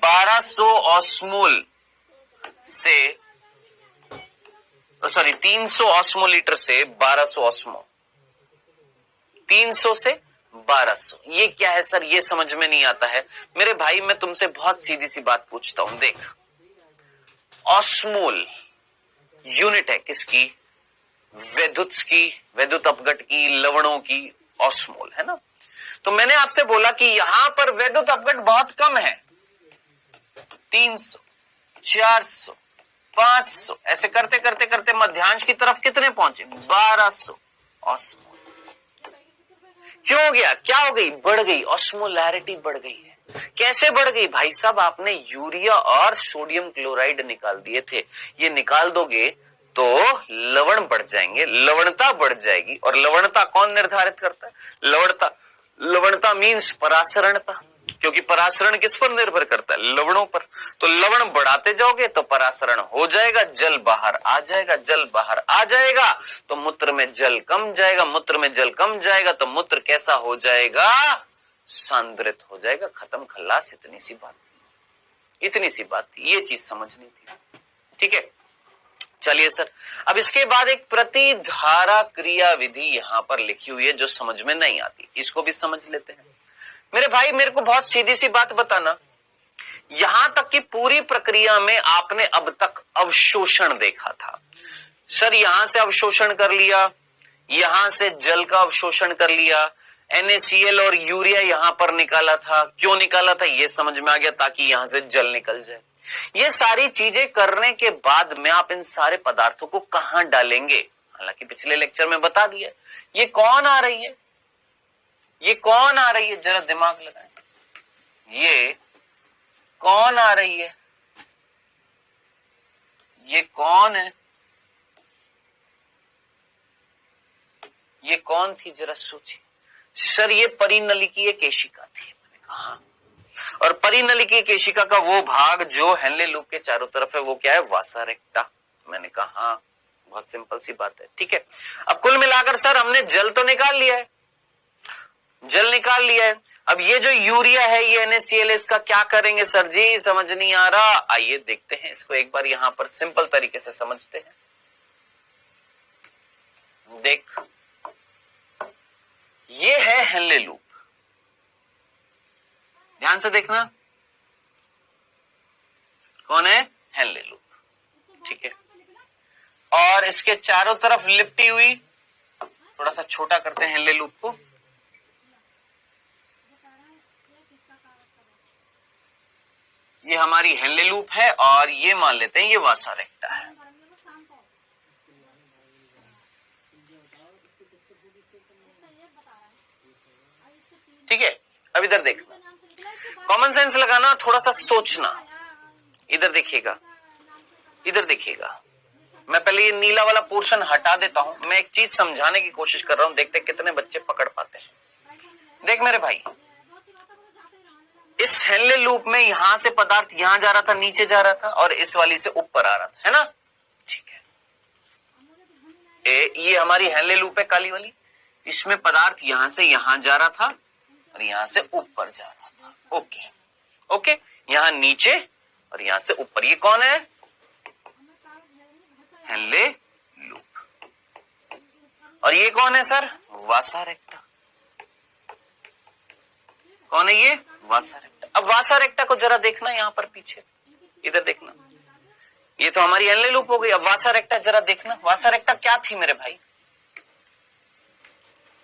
Speaker 1: 1200 ऑस्मोल से 300 ऑस्मोलीटर से 1200 ऑस्मो, 300 से 1200। ये क्या है सर? ये समझ में नहीं आता है मेरे भाई। मैं तुमसे बहुत सीधी सी बात पूछता हूं, देख, ऑस्मोल यूनिट है किसकी? वैद्युत अपघट की, लवणों की ऑस्मोल, है ना? तो मैंने आपसे बोला कि यहां पर वैद्युत अपघट बहुत कम है, 300, 400, 500, ऐसे करते करते मध्यांश की तरफ कितने पहुंचे? 1200 ऑस्मोल। क्यों हो गया? क्या हो गई? बढ़ गई, ऑस्मोलैरिटी बढ़ गई है। कैसे बढ़ गई भाई साहब? आपने यूरिया और सोडियम क्लोराइड निकाल दिए थे, ये निकाल दोगे तो लवण बढ़ जाएंगे, लवणता बढ़ जाएगी। और लवणता कौन निर्धारित करता है? लवणता मीन्स परासरणता, क्योंकि परासरण किस पर निर्भर करता है? लवणों पर। तो लवण बढ़ाते जाओगे तो परासरण हो जाएगा, जल बाहर आ जाएगा, तो मूत्र में जल कम जाएगा, तो मूत्र कैसा हो जाएगा? सांद्रित हो जाएगा। खत्म, खल्लास। इतनी सी बात थी, ये चीज समझनी थी। ठीक है, चलिए सर, अब इसके बाद एक प्रतिधारा क्रिया विधि यहां पर लिखी हुई है जो समझ में नहीं आती, इसको भी समझ लेते हैं। मेरे भाई मेरे को बहुत सीधी सी बात बताना, यहां तक की पूरी प्रक्रिया में आपने अब तक अवशोषण देखा था, सर यहां से अवशोषण कर लिया, यहां से जल का अवशोषण कर लिया, NaCl और यूरिया यहां पर निकाला था। क्यों निकाला था ये समझ में आ गया, ताकि यहां से जल निकल जाए। ये सारी चीजें करने के बाद में आप इन सारे पदार्थों को कहां डालेंगे, हालांकि पिछले लेक्चर में बता दिया। ये कौन आ रही है, ये कौन आ रही है, जरा दिमाग लगाएं। ये कौन आ रही है, ये कौन है, ये कौन थी, जरा सोचिए। सर ये परिनलिकीय केशिका थी, मैंने कहा। और परिनलिकीय केशिका का वो भाग जो हेनले लूप के चारों तरफ है वो क्या है, वासा रेक्टा। मैंने कहा बहुत सिंपल सी बात है, ठीक है। अब कुल मिलाकर सर हमने जल तो निकाल लिया है, जल निकाल लिया है। अब ये जो यूरिया है ये NaCl, इसका क्या करेंगे सर जी, समझ नहीं आ रहा। आइए देखते हैं इसको एक बार, यहां पर सिंपल तरीके से समझते हैं। देख ये है हेनले लूप, ध्यान से देखना, कौन है, हेनले लूप, ठीक है। और इसके चारों तरफ लिपटी हुई, थोड़ा सा छोटा करते हैं हेनले लूप को, ये हमारी हेनले लूप है और ये मान लेते हैं ये वासा रेक्टा है। ठीक है, अब इधर देखना, कॉमन सेंस लगाना, थोड़ा सा सोचना। इधर देखिएगा, इधर देखिएगा। मैं पहले ये नीला वाला पोर्शन हटा देता हूं, मैं एक चीज समझाने की कोशिश कर रहा हूं, देखते हैं कितने बच्चे पकड़ पाते हैं। देख मेरे भाई, इस हेनले लूप में यहां से पदार्थ यहां जा रहा था, नीचे जा रहा था, और इस वाली से ऊपर आ रहा था, है ना, ठीक है। ये हमारी हेनले लूप है काली वाली, इसमें पदार्थ यहां से यहां जा रहा था और यहां से ऊपर जा रहा था। ओके ओके, यहां नीचे और यहां से ऊपर। ये कौन है, हेनले लूप। और ये कौन है सर, वासा रेक्टा। कौन है ये, वासा रेक्टा। अब वासा रेक्टा को जरा देखना यहां पर पीछे, इधर देखना, ये तो हमारी हेनले लूप हो गई। अब वासा रेक्टा जरा देखना, वासा रेक्टा क्या थी मेरे भाई,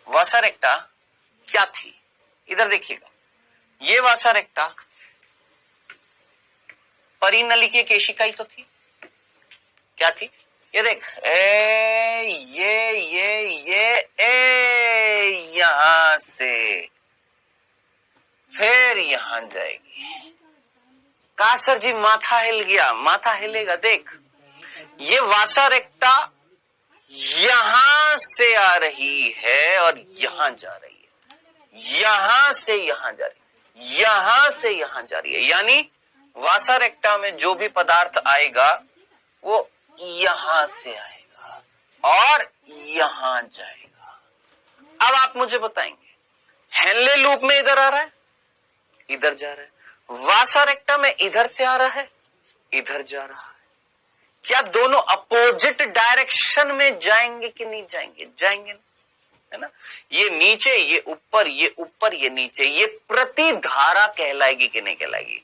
Speaker 1: वासा रेक्टा क्या थी, इधर देखिएगा। ये वासा रेक्टा परिनलिकीय केशिका ही तो थी, क्या थी, ये देख, यहां से फिर यहां जाएगी। कहा सर जी माथा हिल गया, माथा हिलेगा। देख ये वासा रेक्टा यहां से आ रही है और यहां जा रही है, यहां से यहां जा रही है, यहां से यहां जा रही है। यानी वासा रेक्टा में जो भी पदार्थ आएगा वो यहां से आएगा और यहां जाएगा। अब आप मुझे बताएंगे, हेनले लूप में इधर आ रहा है, इधर जा रहा है, वासा रेक्टा में इधर से आ रहा है, इधर जा रहा है। क्या दोनों अपोजिट डायरेक्शन में जाएंगे कि नहीं जाएंगे, जाएंगे, है ना। ये नीचे, ये ऊपर, ये ऊपर, ये नीचे, ये प्रतिधारा कहलाएगी कि नहीं कहलाएगी।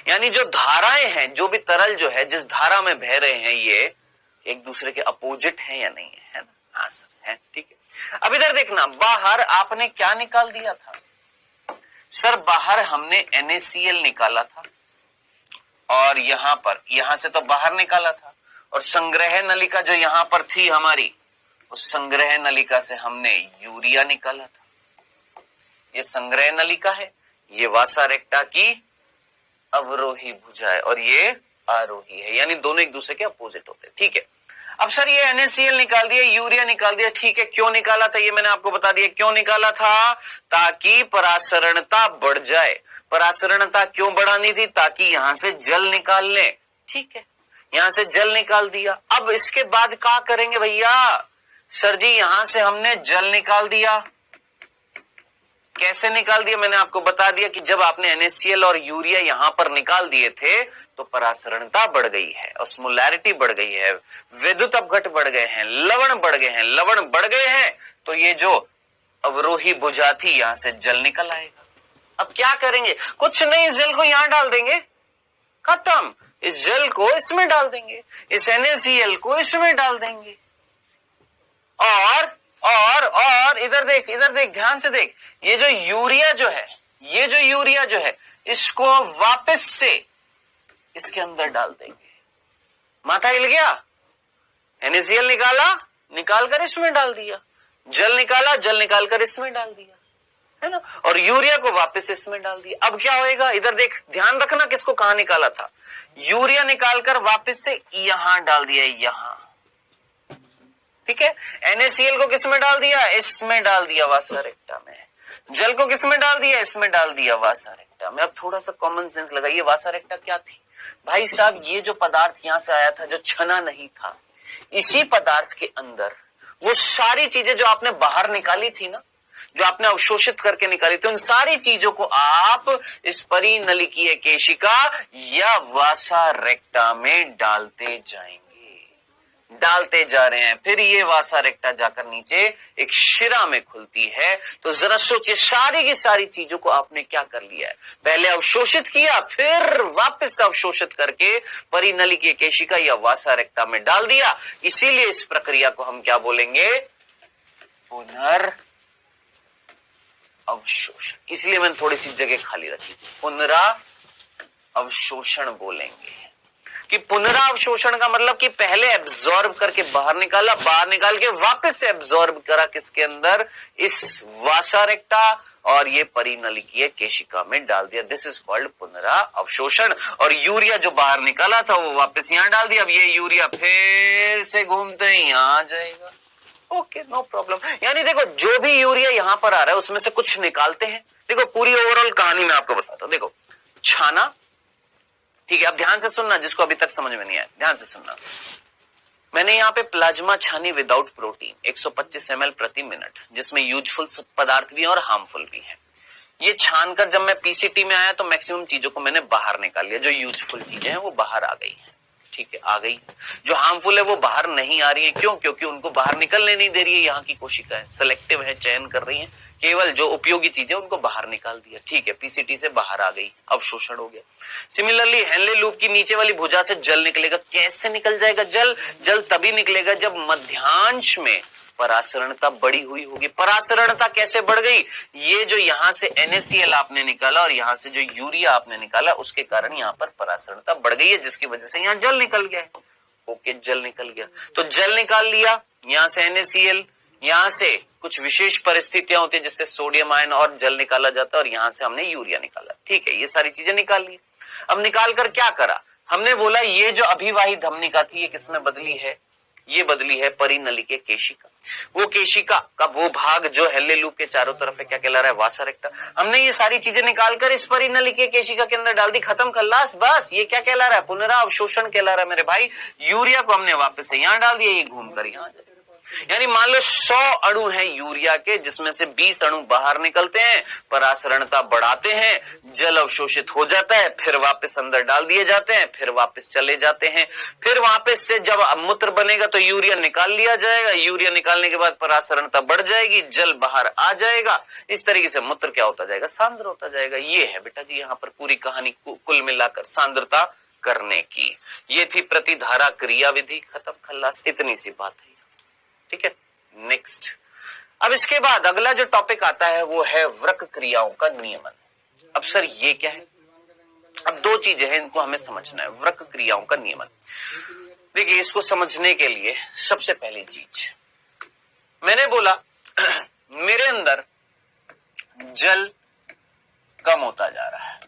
Speaker 1: यानी जो धाराएं हैं, जो भी तरल जो है, जिस धारा में बह रहे हैं, ये एक दूसरे के अपोजिट हैं या नहीं है ना। हाँ सर है, ठीक है। अब इधर देखना, बाहर आपने क्या निकाल दिया था सर, बाहर हमने NaCl निकाला था और यहां पर, यहां से तो बाहर निकाला था, और संग्रह नलिका जो यहां पर थी हमारी, उस संग्रह नलिका से हमने यूरिया निकाला था। ये संग्रह नलिका है, ये वासा रेक्टा की अवरोही भुजा है और ये आरोही है, यानी दोनों एक दूसरे के अपोजिट होते हैं, ठीक है। अब सर ये NaCl निकाल दिया, यूरिया निकाल दिया, ठीक है। क्यों निकाला था ये मैंने आपको बता दिया, क्यों निकाला था, ताकि परासरणता बढ़ जाए। परासरणता क्यों बढ़ानी थी, ताकि यहां से जल निकाल ले, ठीक है। यहां से जल निकाल दिया। अब इसके बाद क्या करेंगे भैया, सर जी यहां से हमने जल निकाल दिया। कैसे निकाल दिया, मैंने आपको बता दिया कि जब आपने NaCl और यूरिया यहां पर निकाल दिए थे तो परासरणता बढ़ गई है, ऑस्मोलैरिटी बढ़ गई है, विद्युत अपघट बढ़ गए हैं, लवण बढ़ गए हैं, लवण बढ़ गए हैं, तो ये जो अवरोही भुजा थी यहां से जल निकल आएगा। अब क्या करेंगे, कुछ नहीं, इस जल को यहां डाल देंगे, खत्म। इस जल को इसमें डाल देंगे, इस NaCl को इसमें डाल देंगे, और इधर देख ध्यान से देख, ये जो यूरिया जो है इसको वापस से इसके अंदर डाल देंगे। माथा हिल गया, NaCl निकाल कर इसमें डाल दिया, जल निकाल कर इसमें डाल दिया, है ना, और यूरिया को वापस इसमें डाल दिया। अब क्या होएगा, इधर देख, ध्यान रखना किसको कहां निकाला था, यूरिया निकालकर वापस से यहां डाल दिया, यहां, ठीक है। NaCl को किसमें डाल दिया, इसमें डाल दिया वासा रेक्टा में। जल को किसमें डाल दिया, इसमें डाल दिया वासा रेक्टा में। अब थोड़ा सा कॉमन सेंस लगाइए, वासा रेक्टा क्या थी भाई साहब, ये जो पदार्थ यहां से आया था, जो छना नहीं था, इसी पदार्थ के अंदर वो सारी चीजें जो आपने बाहर निकाली थी ना, जो आपने अवशोषित करके निकाली थी, उन सारी चीजों को आप इस परिनलिकीय केशिका या वासा रेक्टा में डालते जा रहे हैं। फिर ये वासा रेक्टा जाकर नीचे एक शिरा में खुलती है। तो जरा सोचिए, सारी की सारी चीजों को आपने क्या कर लिया है, पहले अवशोषित किया, फिर वापस अवशोषित करके परिनलिकीय केशिका या वासा रेक्टा में डाल दिया। इसीलिए इस प्रक्रिया को हम क्या बोलेंगे, पुनर्अवशोषण। इसलिए मैंने थोड़ी सी जगह खाली रखी, पुनराअवशोषण बोलेंगे कि पुनराअवशोषण का मतलब कि पहले एब्जॉर्ब करके बाहर निकाल के वापस से एब्जॉर्ब करा किसके अंदर, इस वासा रेक्टा और ये परिनलिकीय केशिका में डाल दिया। दिस इज कॉल्ड पुनराअवशोषण। और यूरिया जो बाहर निकाला था वो वापस यहां डाल दिया। अब ये यूरिया फिर से घूमते ही यहां आ जाएगा। Okay, no problem. यानी देखो, जो भी यूरिया यहां पर आ रहा है उसमें से कुछ निकालते हैं। देखो, पूरी ओवरऑल कहानी मैं आपको बताता हूं। देखो, छाना, ठीक है, अब ध्यान से सुनना, जिसको अभी तक समझ में नहीं आया ध्यान से सुनना। मैंने यहाँ पे प्लाज्मा छानी विदाउट प्रोटीन 125 ml प्रति मिनट, जिसमें यूजफुल पदार्थ भी है और हार्मफुल भी है। ये छानकर जब मैं पीसीटी में आया तो मैक्सिमम चीजों को मैंने बाहर निकाल लिया। जो यूजफुल चीजें हैं वो बाहर आ गई है, ठीक है, आ गई। जो हार्मफुल है वो बाहर नहीं आ रही है। क्यों? क्योंकि उनको बाहर निकलने नहीं दे रही है। यहाँ की कोशिकाएं सेलेक्टिव है, चयन कर रही है, केवल जो उपयोगी चीजें उनको बाहर निकाल दिया, ठीक है, पीसीटी से बाहर आ गई, अवशोषण हो गया। सिमिलरली हेनले लूप की नीचे वाली भुजा से जल निकलेगा। कैसे निकल जाएगा जल तभी निकलेगा जब मध्यांश में परासरणता बढ़ी हुई होगी। परासरणता कैसे बढ़ गई? ये जो यहां से NaCl आपने निकाला और यहां से जो यूरिया आपने निकाला, उसके कारण यहाँ पर परासरणता बढ़ गई है, जिसकी वजह से यहाँ जल निकल गया है। ओके, जल निकल गया, तो जल निकाल लिया, यहां से NaCl, यहां से कुछ विशेष परिस्थितियां होती है जिससे सोडियम आयन और जल निकाला जाता है, और यहां से हमने यूरिया निकाला, ठीक है, ये सारी चीजें निकाल ली। अब निकाल कर क्या करा, हमने बोला ये जो अभिवाही धमनिका थी ये किसमें बदली है, ये बदली है परिनलिकीय केशिका। वो केशिका का वो भाग जो हेले लूप के चारों तरफ है क्या कहला रहा है, वासा रेक्टा। हमने ये सारी चीजें निकालकर इस परिनलिकीय केशिका के अंदर डाल दी, खत्म खल्लास, बस। ये क्या कहला रहा है, पुनराअवशोषण कहला रहा है मेरे भाई। यूरिया को हमने वापस से यहां डाल दिया, ये घूमकर यहां। यानी मान लो 100 अणु हैं यूरिया के, जिसमें से 20 अणु बाहर निकलते हैं, परासरणता बढ़ाते हैं, जल अवशोषित हो जाता है, फिर वापस अंदर डाल दिए जाते हैं, फिर वापस चले जाते हैं। फिर वापस से जब मूत्र बनेगा तो यूरिया निकाल लिया जाएगा। यूरिया निकालने के बाद परासरणता बढ़ जाएगी, जल बाहर आ जाएगा। इस तरीके से मूत्र क्या होता जाएगा, सांद्र होता जाएगा। ये है बेटा जी यहाँ पर पूरी कहानी कुल मिलाकर सांद्रता करने की। ये थी प्रतिधारा क्रिया विधि, खत्म खल्लास, इतनी सी बात है, ठीक है। नेक्स्ट, अब इसके बाद अगला जो टॉपिक आता है वो है वृक्क क्रियाओं का नियमन। अब सर ये क्या है? अब दो चीजें हैं, इनको हमें समझना है। वृक्क क्रियाओं का नियमन, देखिए इसको समझने के लिए सबसे पहली चीज मैंने बोला मेरे अंदर जल कम होता जा रहा है।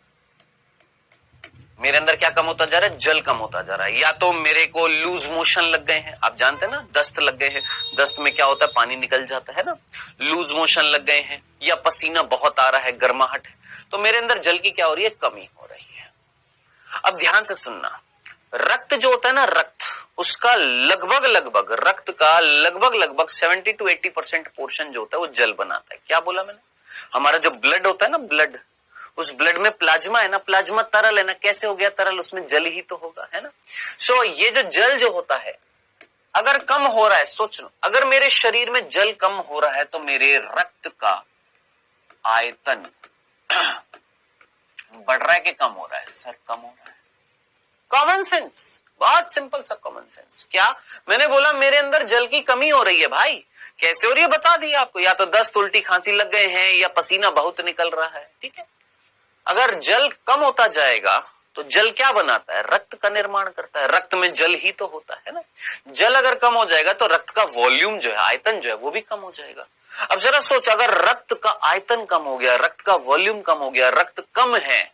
Speaker 1: मेरे अंदर क्या कम होता जा रहा है, जल कम होता जा रहा है। या तो मेरे को लूज मोशन लग गए हैं, आप जानते हैं ना, दस्त लग गए हैं। दस्त में क्या होता है, पानी निकल जाता है ना, लूज मोशन लग गए हैं, या पसीना बहुत आ रहा है, गर्माहट है, तो मेरे अंदर जल की क्या हो रही है, कमी हो रही है। अब ध्यान से सुनना, रक्त जो होता है ना, रक्त, उसका रक्त का लगभग 70 to 80% पोर्शन जो होता है वो जल बनाता है। क्या बोला मैंने? हमारा जो ब्लड होता है ना, ब्लड, उस ब्लड में प्लाज्मा है ना, प्लाज्मा तरल है ना, कैसे हो गया तरल, उसमें जल ही तो होगा, है ना। सो ये जो जल जो होता है अगर कम हो रहा है, सोच लो, अगर मेरे शरीर में जल कम हो रहा है तो मेरे रक्त का आयतन बढ़ रहा है कि कम हो रहा है? सर कम हो रहा है। कॉमन सेंस, बहुत सिंपल सा कॉमन सेंस। क्या मैंने बोला मेरे अंदर जल की कमी हो रही है भाई, कैसे हो रही है बता दिया आपको, या तो दस्त उल्टी खांसी लग गए हैं या पसीना बहुत निकल रहा है, ठीक है। अगर जल कम होता जाएगा तो जल क्या बनाता है, रक्त का निर्माण करता है, रक्त में जल ही तो होता है ना। जल अगर कम हो जाएगा तो रक्त का वॉल्यूम जो है, आयतन जो है वो भी कम हो जाएगा। अब जरा सोच, अगर रक्त का आयतन कम हो गया, रक्त का वॉल्यूम कम हो गया, रक्त कम है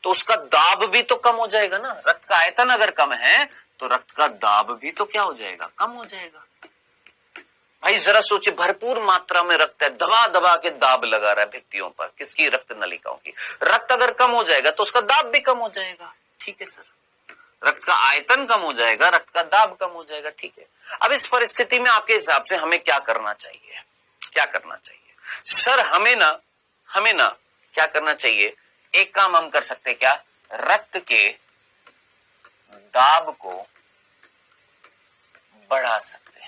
Speaker 1: तो उसका दाब भी तो कम हो जाएगा ना। रक्त का आयतन अगर कम है तो रक्त का दाब भी तो क्या हो जाएगा, कम हो जाएगा। भाई जरा सोचिए, भरपूर मात्रा में रक्त है, दबा दबा के दाब लगा रहा है भित्तियों पर, किसकी, रक्त नलिकाओं की। रक्त अगर कम हो जाएगा तो उसका दाब भी कम हो जाएगा, ठीक है सर। रक्त का आयतन कम हो जाएगा, रक्त का दाब कम हो जाएगा, ठीक है। अब इस परिस्थिति में आपके हिसाब से हमें क्या करना चाहिए, क्या करना चाहिए सर? हमें ना क्या करना चाहिए, एक काम हम कर सकते हैं, क्या, रक्त के दाब को बढ़ा सकते हैं।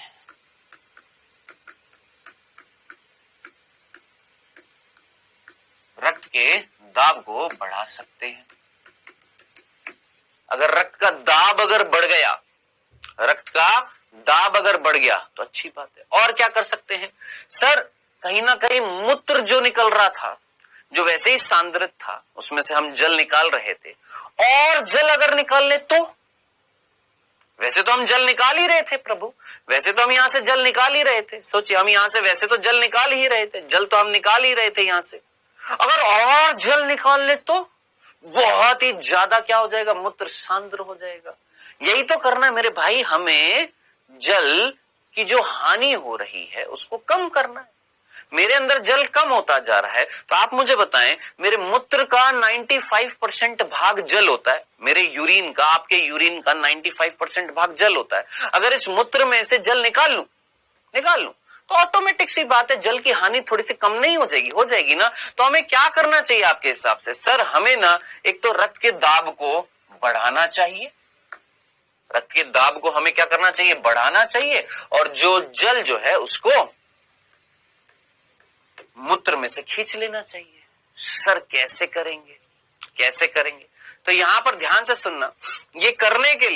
Speaker 1: रक्त के दाब को बढ़ा सकते हैं। अगर रक्त का दाब अगर बढ़ गया, रक्त का दाब अगर बढ़ गया तो अच्छी बात है। और क्या कर सकते हैं सर? कहीं ना कहीं मूत्र जो निकल रहा था, जो वैसे ही सांद्रित था, उसमें से हम जल निकाल रहे थे, और जल अगर निकाल ले तो, वैसे तो हम जल निकाल ही रहे थे प्रभु, वैसे तो हम यहां से जल निकाल ही रहे थे। सोचिए, हम यहां से वैसे तो जल निकाल ही रहे थे, जल तो हम निकाल ही रहे थे यहां से। अगर और जल निकाल ले तो बहुत ही ज्यादा क्या हो जाएगा, मूत्र सांद्र हो जाएगा। यही तो करना है मेरे भाई, हमें जल की जो हानि हो रही है उसको कम करना है। मेरे अंदर जल कम होता जा रहा है तो आप मुझे बताएं, मेरे मूत्र का 95% भाग जल होता है, मेरे यूरिन का, आपके यूरिन का 95% भाग जल होता है। अगर इस मूत्र में से जल निकाल लूं तो ऑटोमेटिक सी बात है, जल की हानि थोड़ी सी कम नहीं हो जाएगी, हो जाएगी ना। तो हमें क्या करना चाहिए आपके हिसाब से? सर हमें ना एक तो रक्त के दाब को बढ़ाना चाहिए, रक्त के दाब को हमें क्या करना चाहिए, बढ़ाना चाहिए, और जो जल जो है उसको मूत्र में से खींच लेना चाहिए। सर कैसे करेंगे, कैसे करेंगे? तो यहां पर ध्यान से सुनना, ये करने के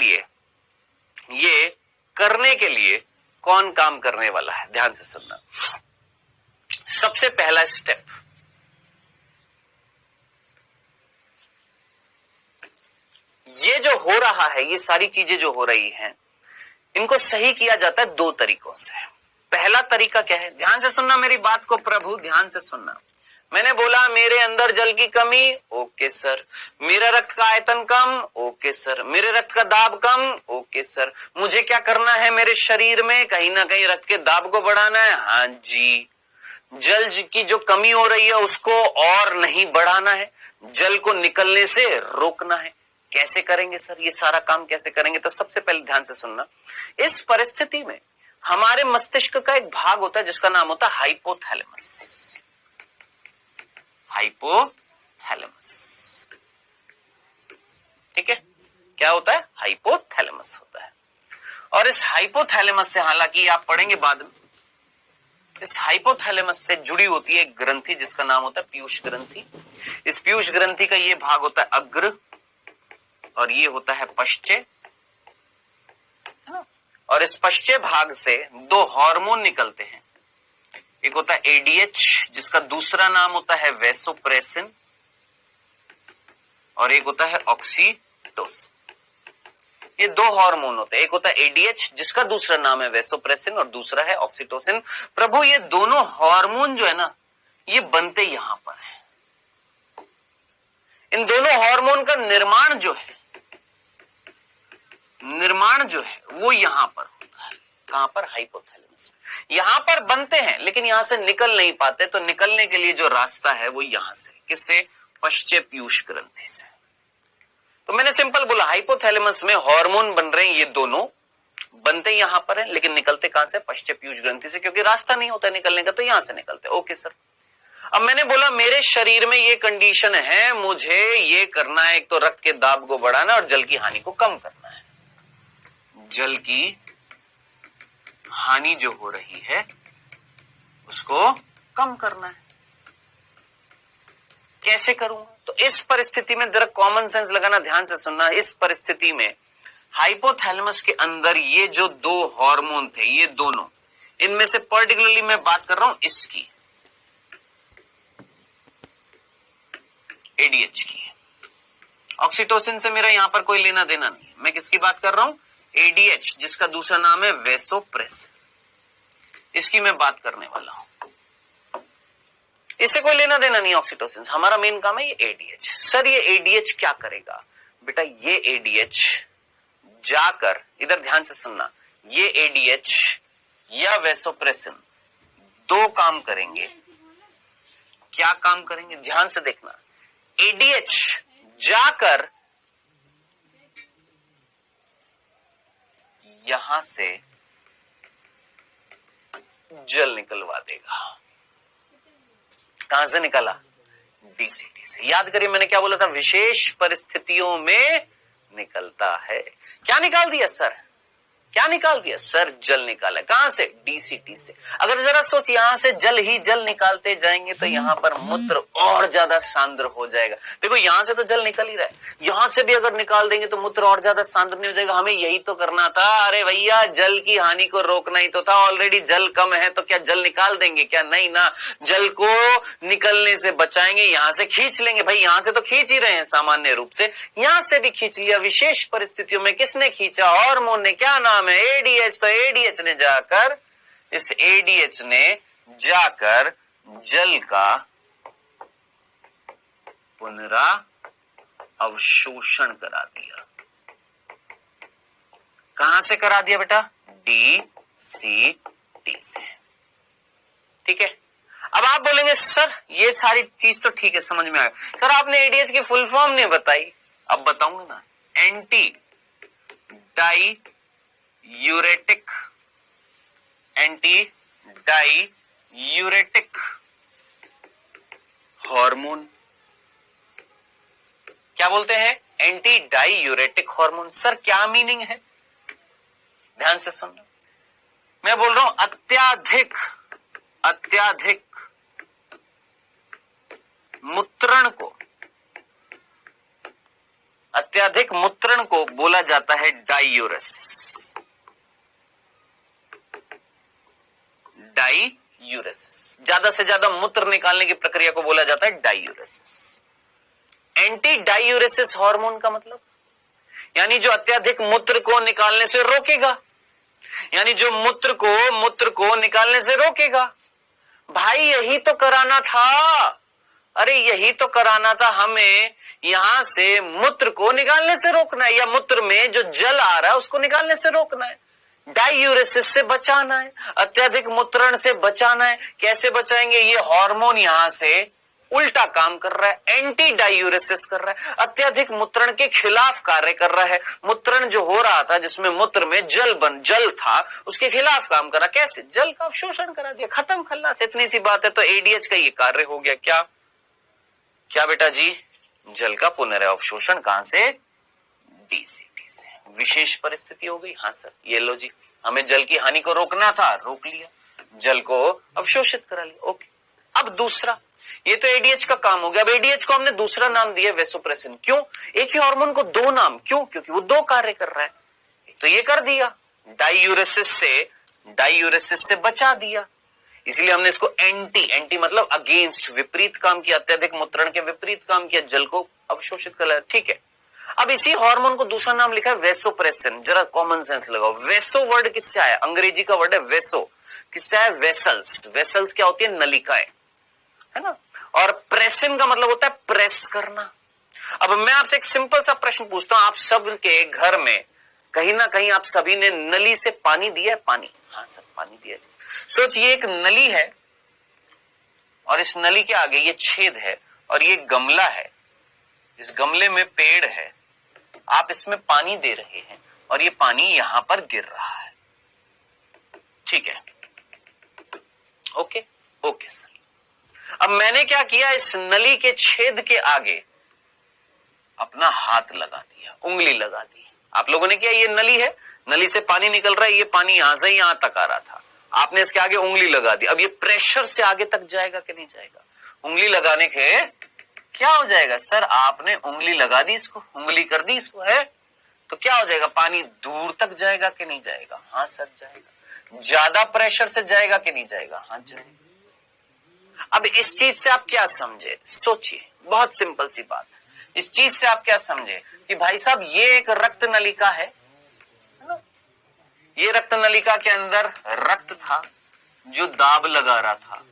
Speaker 1: लिए कौन काम करने वाला है, ध्यान से सुनना। सबसे पहला स्टेप, ये जो हो रहा है, ये सारी चीजें जो हो रही हैं, इनको सही किया जाता है दो तरीकों से। पहला तरीका क्या है, ध्यान से सुनना मेरी बात को प्रभु, ध्यान से सुनना। मैंने बोला मेरे अंदर जल की कमी, ओके सर। मेरा रक्त का आयतन कम, ओके सर। मेरे रक्त का दाब कम, ओके सर। मुझे क्या करना है, मेरे शरीर में कहीं ना कहीं रक्त के दाब को बढ़ाना है, हाँ जी। जल की जो कमी हो रही है उसको और नहीं बढ़ाना है, जल को निकलने से रोकना है। कैसे करेंगे सर, ये सारा काम कैसे करेंगे? तो सबसे पहले ध्यान से सुनना, इस परिस्थिति में हमारे मस्तिष्क का एक भाग होता है जिसका नाम होता है हाइपोथैलेमस। हाइपोथैलेमस, ठीक है, क्या होता है, हाइपोथैलेमस होता है। और इस हाइपोथैलेमस से, हालांकि आप पढ़ेंगे बाद में, इस हाइपोथैलेमस से जुड़ी होती है एक ग्रंथि जिसका नाम होता है पीयूष ग्रंथि। इस पीयूष ग्रंथि का ये भाग होता है अग्र और ये होता है पश्चे, और इस पश्चे भाग से दो हार्मोन निकलते हैं। एक होता है एडीएच जिसका दूसरा नाम होता है वैसोप्रेसिन, और एक होता है ऑक्सीटोसिन। ये दो हार्मोन होते हैं, एक होता है एडीएच जिसका दूसरा नाम है वैसोप्रेसिन और दूसरा है ऑक्सीटोसिन। प्रभु ये दोनों हार्मोन जो है ना, ये बनते यहां पर है। इन दोनों हार्मोन का निर्माण जो है वो यहां पर होता है। कहां पर, हाइपोथैलेमस। यहां पर बनते हैं लेकिन यहां से निकल नहीं पाते, तो निकलने के लिए जो रास्ता है वो यहां से, किससे, पश्चे पीयूष ग्रंथि से। तो मैंने सिंपल बोला, हाइपोथैलेमस में हार्मोन बन रहे हैं, ये दोनों बनते यहां पर हैं लेकिन निकलते कहां से, पश्चे पीयूष ग्रंथि से, क्योंकि रास्ता नहीं होता निकलने का, तो यहां से निकलते। Okay sir. अब मैंने बोला मेरे शरीर में ये कंडीशन है, मुझे ये करना है, एक तो रक्त के दाब को बढ़ाना और जल की हानि को कम करना है। जल की हानि जो हो रही है उसको कम करना है। कैसे करूंगा? तो इस परिस्थिति में जरा कॉमन सेंस लगाना, ध्यान से सुनना। इस परिस्थिति में हाइपोथैलेमस के अंदर ये जो दो हार्मोन थे, ये दोनों, इनमें से पर्टिकुलरली मैं बात कर रहा हूं इसकी, एडीएच की। ऑक्सीटोसिन से मेरा यहां पर कोई लेना देना नहीं है, मैं किसकी बात कर रहा हूं, एडीएच, जिसका दूसरा नाम है वेसोप्रेसिन, इसकी मैं बात करने वाला हूं। इससे कोई लेना देना नहीं ऑक्सीटोसिन, हमारा मेन काम है ये एडीएच। सर ये एडीएच क्या करेगा? बेटा ये एडीएच जाकर, इधर ध्यान से सुनना, ये एडीएच या वेसोप्रेसिन दो काम करेंगे। क्या काम करेंगे? ध्यान से देखना। एडीएच जाकर यहां से जल निकलवा देगा। कहां से निकाला? डीसीटी से। याद करिए मैंने क्या बोला था, विशेष परिस्थितियों में निकलता है। क्या निकाल दिया सर? क्या निकाल दिया सर? जल निकाला। कहां से? डीसीटी से। अगर जरा सोच, यहां से जल ही जल निकालते जाएंगे तो यहां पर मूत्र और ज्यादा सांद्र हो जाएगा। देखो यहां से तो जल निकल ही रहा है, यहां से भी अगर निकाल देंगे तो मूत्र और ज्यादा सांद्र नहीं हो जाएगा। हमें यही तो करना था। अरे भैया जल की हानि को रोकना ही तो था। ऑलरेडी जल कम है तो क्या जल निकाल देंगे क्या? नहीं ना, जल को निकलने से बचाएंगे, यहां से खींच लेंगे। भाई यहां से तो खींच ही रहे हैं सामान्य रूप से, यहां से भी खींच लिया। विशेष परिस्थितियों में किसने खींचा? हार्मोन ने। क्या नाम है? एडीएच। तो एडीएच ने जाकर, इस एडीएच ने जाकर जल का पुनरा अवशोषण करा दिया। कहां से करा दिया बेटा? डीसीटी से। ठीक है। अब आप बोलेंगे सर ये सारी चीज तो ठीक है, समझ में आया, सर आपने एडीएच की फुल फॉर्म नहीं बताई। अब बताऊंगा ना, anti diuretic, anti diuretic hormone. क्या बोलते हैं? Anti diuretic hormone. Sir क्या मीनिंग है? ध्यान से सुनना। मैं बोल रहा हूं अत्याधिक मूत्रण को बोला जाता है डाइयूरेसिस। डाइयूरेसिस, ज्यादा से ज्यादा मूत्र निकालने की प्रक्रिया को बोला जाता है डाइयूरेसिस। एंटी डाइयूरेसिस हार्मोन का मतलब यानी जो अत्यधिक मूत्र को निकालने से रोकेगा, यानी जो मूत्र को निकालने से रोकेगा। भाई यही तो कराना था। अरे यही तो कराना था हमें, यहां से मूत्र को निकालने से रोकना है, या मूत्र में जो जल आ रहा है उसको निकालने से रोकना है। डाइयूरेसिस से बचाना है, अत्यधिक मूत्रण से बचाना है। कैसे बचाएंगे? ये हार्मोन यहां से उल्टा काम कर रहा है, एंटी डाइयूरेसिस कर रहा है, अत्यधिक मूत्रण के खिलाफ कार्य कर रहा है। मूत्रण जो हो रहा था, जिसमें मूत्र में जल था, उसके खिलाफ काम कर रहा। कैसे? जल का अवशोषण करा दिया, खत्म खल्लास, इतनी सी बात है। तो एडीएच का ये कार्य हो गया। क्या क्या बेटा जी? जल का पुनर्अवशोषण। कहां से? डीसीटी से। विशेष परिस्थिति हो गई। हाँ सर, ये लो जी, हमें जल की हानि को रोकना था, रोक लिया, जल को अवशोषित करा लिया। ओके। अब दूसरा, ये तो एडीएच का काम हो गया। अब एडीएच को हमने दूसरा नाम दिया वेसोप्रेसिन। क्यों? एक ही हार्मोन को दो नाम क्यों? क्योंकि वो दो कार्य कर रहा है। तो ये कर दिया, डाइयूरेसिस से बचा दिया, इसलिए हमने इसको एंटी मतलब अगेंस्ट, विपरीत काम किया, अत्यधिक मूत्रण के विपरीत काम किया, जल को अवशोषित कर लिया। ठीक है। अब इसी हार्मोन को दूसरा नाम लिखा है वेसोप्रेसिन। जरा कॉमन सेंस लगाओ। वेसो वर्ड किससे आया? अंग्रेजी का वर्ड है वेसो। किससे आया? वेसल्स। वेसल्स क्या होती है? नलिकाएं, है ना। और प्रेसिन का मतलब होता है प्रेस करना। अब मैं आपसे एक सिंपल सा प्रश्न पूछता हूं, आप सबके घर में कहीं ना कहीं आप सभी ने नली से पानी दिया है? पानी, हाँ सब पानी दिया है। सोचिए एक नली है और इस नली के आगे ये छेद है और ये गमला है, इस गमले में पेड़ है, आप इसमें पानी दे रहे हैं और ये पानी यहां पर गिर रहा है। ठीक है, ओके ओके सर। अब मैंने क्या किया, इस नली के छेद के आगे अपना हाथ लगा दिया, उंगली लगा दी। आप लोगों ने किया, ये नली है, नली से पानी निकल रहा है, ये पानी यहां से यहां तक आ रहा था, आपने इसके आगे उंगली लगा दी। अब ये प्रेशर से आगे तक जाएगा कि नहीं जाएगा? उंगली लगाने के क्या हो जाएगा सर? आपने उंगली लगा दी, इसको उंगली कर दी इसको, है तो क्या हो जाएगा, पानी दूर तक जाएगा कि नहीं जाएगा? हाँ सर जाएगा। ज्यादा प्रेशर से जाएगा कि नहीं जाएगा? हाँ जाएगा। अब इस चीज से आप क्या समझे, सोचिए, बहुत सिंपल सी बात। इस चीज से आप क्या समझे कि भाई साहब ये एक रक्त नलिका है, ये रक्त नलिका के अंदर रक्त था जो दाब लगा रहा था,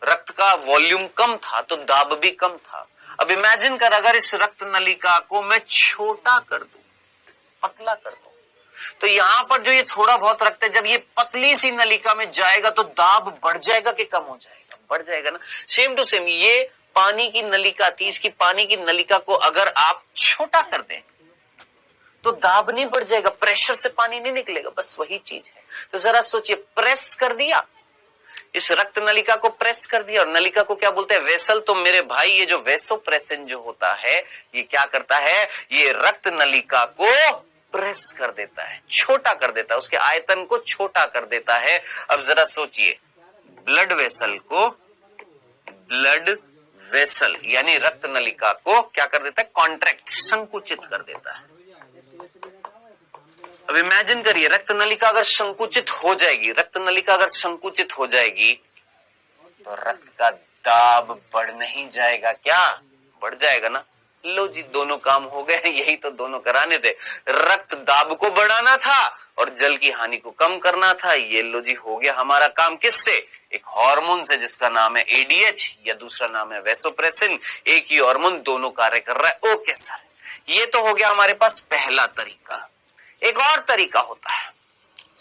Speaker 1: रक्त का वॉल्यूम कम था तो दाब भी कम था। अब इमेजिन कर, अगर इस रक्त नलिका को मैं छोटा कर दूं, पतला कर दूं, तो यहां पर जो ये थोड़ा बहुत रक्त है, जब ये पतली सी नलिका में जाएगा तो दाब बढ़ जाएगा कि कम हो जाएगा? बढ़ जाएगा ना। सेम टू सेम ये पानी की नलिका थी, इसकी पानी की नलिका को अगर आप छोटा कर दें तो दाब नहीं बढ़ जाएगा, प्रेशर से पानी नहीं निकलेगा, बस वही चीज है। तो जरा सोचिए, प्रेस कर दिया, इस रक्त नलिका को प्रेस कर दिया, और नलिका को क्या बोलते हैं, वेसल। तो मेरे भाई ये जो वेसोप्रेसिन जो होता है, ये क्या करता है, ये रक्त नलिका को प्रेस कर देता है, छोटा कर देता है, उसके आयतन को छोटा कर देता है। अब जरा सोचिए, ब्लड वेसल को, ब्लड वेसल यानी रक्त नलिका को क्या कर देता है, कॉन्ट्रैक्ट, संकुचित कर देता है। अब इमेजिन करिए, रक्त नलिका अगर संकुचित हो जाएगी, रक्त नलिका अगर संकुचित हो जाएगी तो रक्त का दाब बढ़ नहीं जाएगा क्या? बढ़ जाएगा ना। लो जी, दोनों काम हो गए। यही तो दोनों कराने थे, रक्त दाब को बढ़ाना था और जल की हानि को कम करना था। ये लो जी, हो गया हमारा काम। किससे? एक हार्मोन से जिसका नाम है एडीएच या दूसरा नाम है वेसोप्रेसिन। एक ही हार्मोन, दोनों कार्य कर रहा है। ओके सर, ये तो हो गया हमारे पास पहला तरीका। एक और तरीका होता है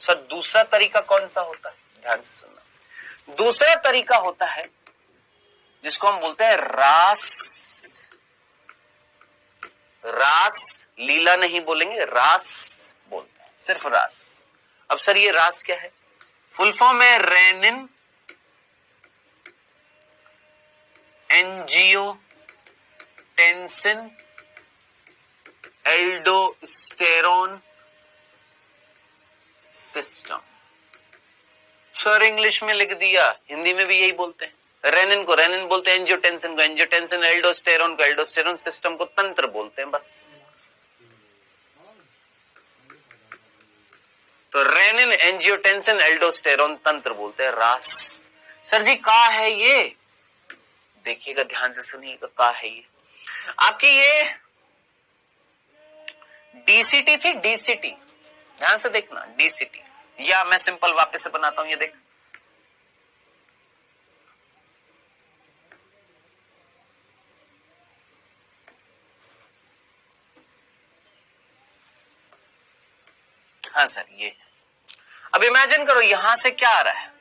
Speaker 1: सर, दूसरा तरीका कौन सा होता है, ध्यान से सुनना। दूसरा तरीका होता है जिसको हम बोलते हैं रास, रास लीला नहीं बोलेंगे, रास बोलते हैं, सिर्फ रास। अब सर ये रास क्या है? फुल फॉर्म है renin angiotensin aldosterone system. Sir English में लिख दिया, हिंदी में भी यही बोलते हैं। रेनिन को रेनिन बोलते हैं, एंजियोटेंसिन को एंजियोटेंसिन, एल्डोस्टेरोन को एल्डोस्टेरोन सिस्टम को तंत्र बोलते हैं, बस। तो रेनिन एंजियोटेंसिन एल्डोस्टेरोन तंत्र बोलते हैं, रास। सर जी का है ये? देखिएगा, ध्यान से सुनिएगा, का है ये? आपकी ये डीसीटी थी, डीसीटी, ध्यान से देखना, डीसीटी, या मैं सिंपल वापस से बनाता हूं, ये देख। हाँ सर ये। अब इमेजिन करो, यहां से क्या आ रहा है,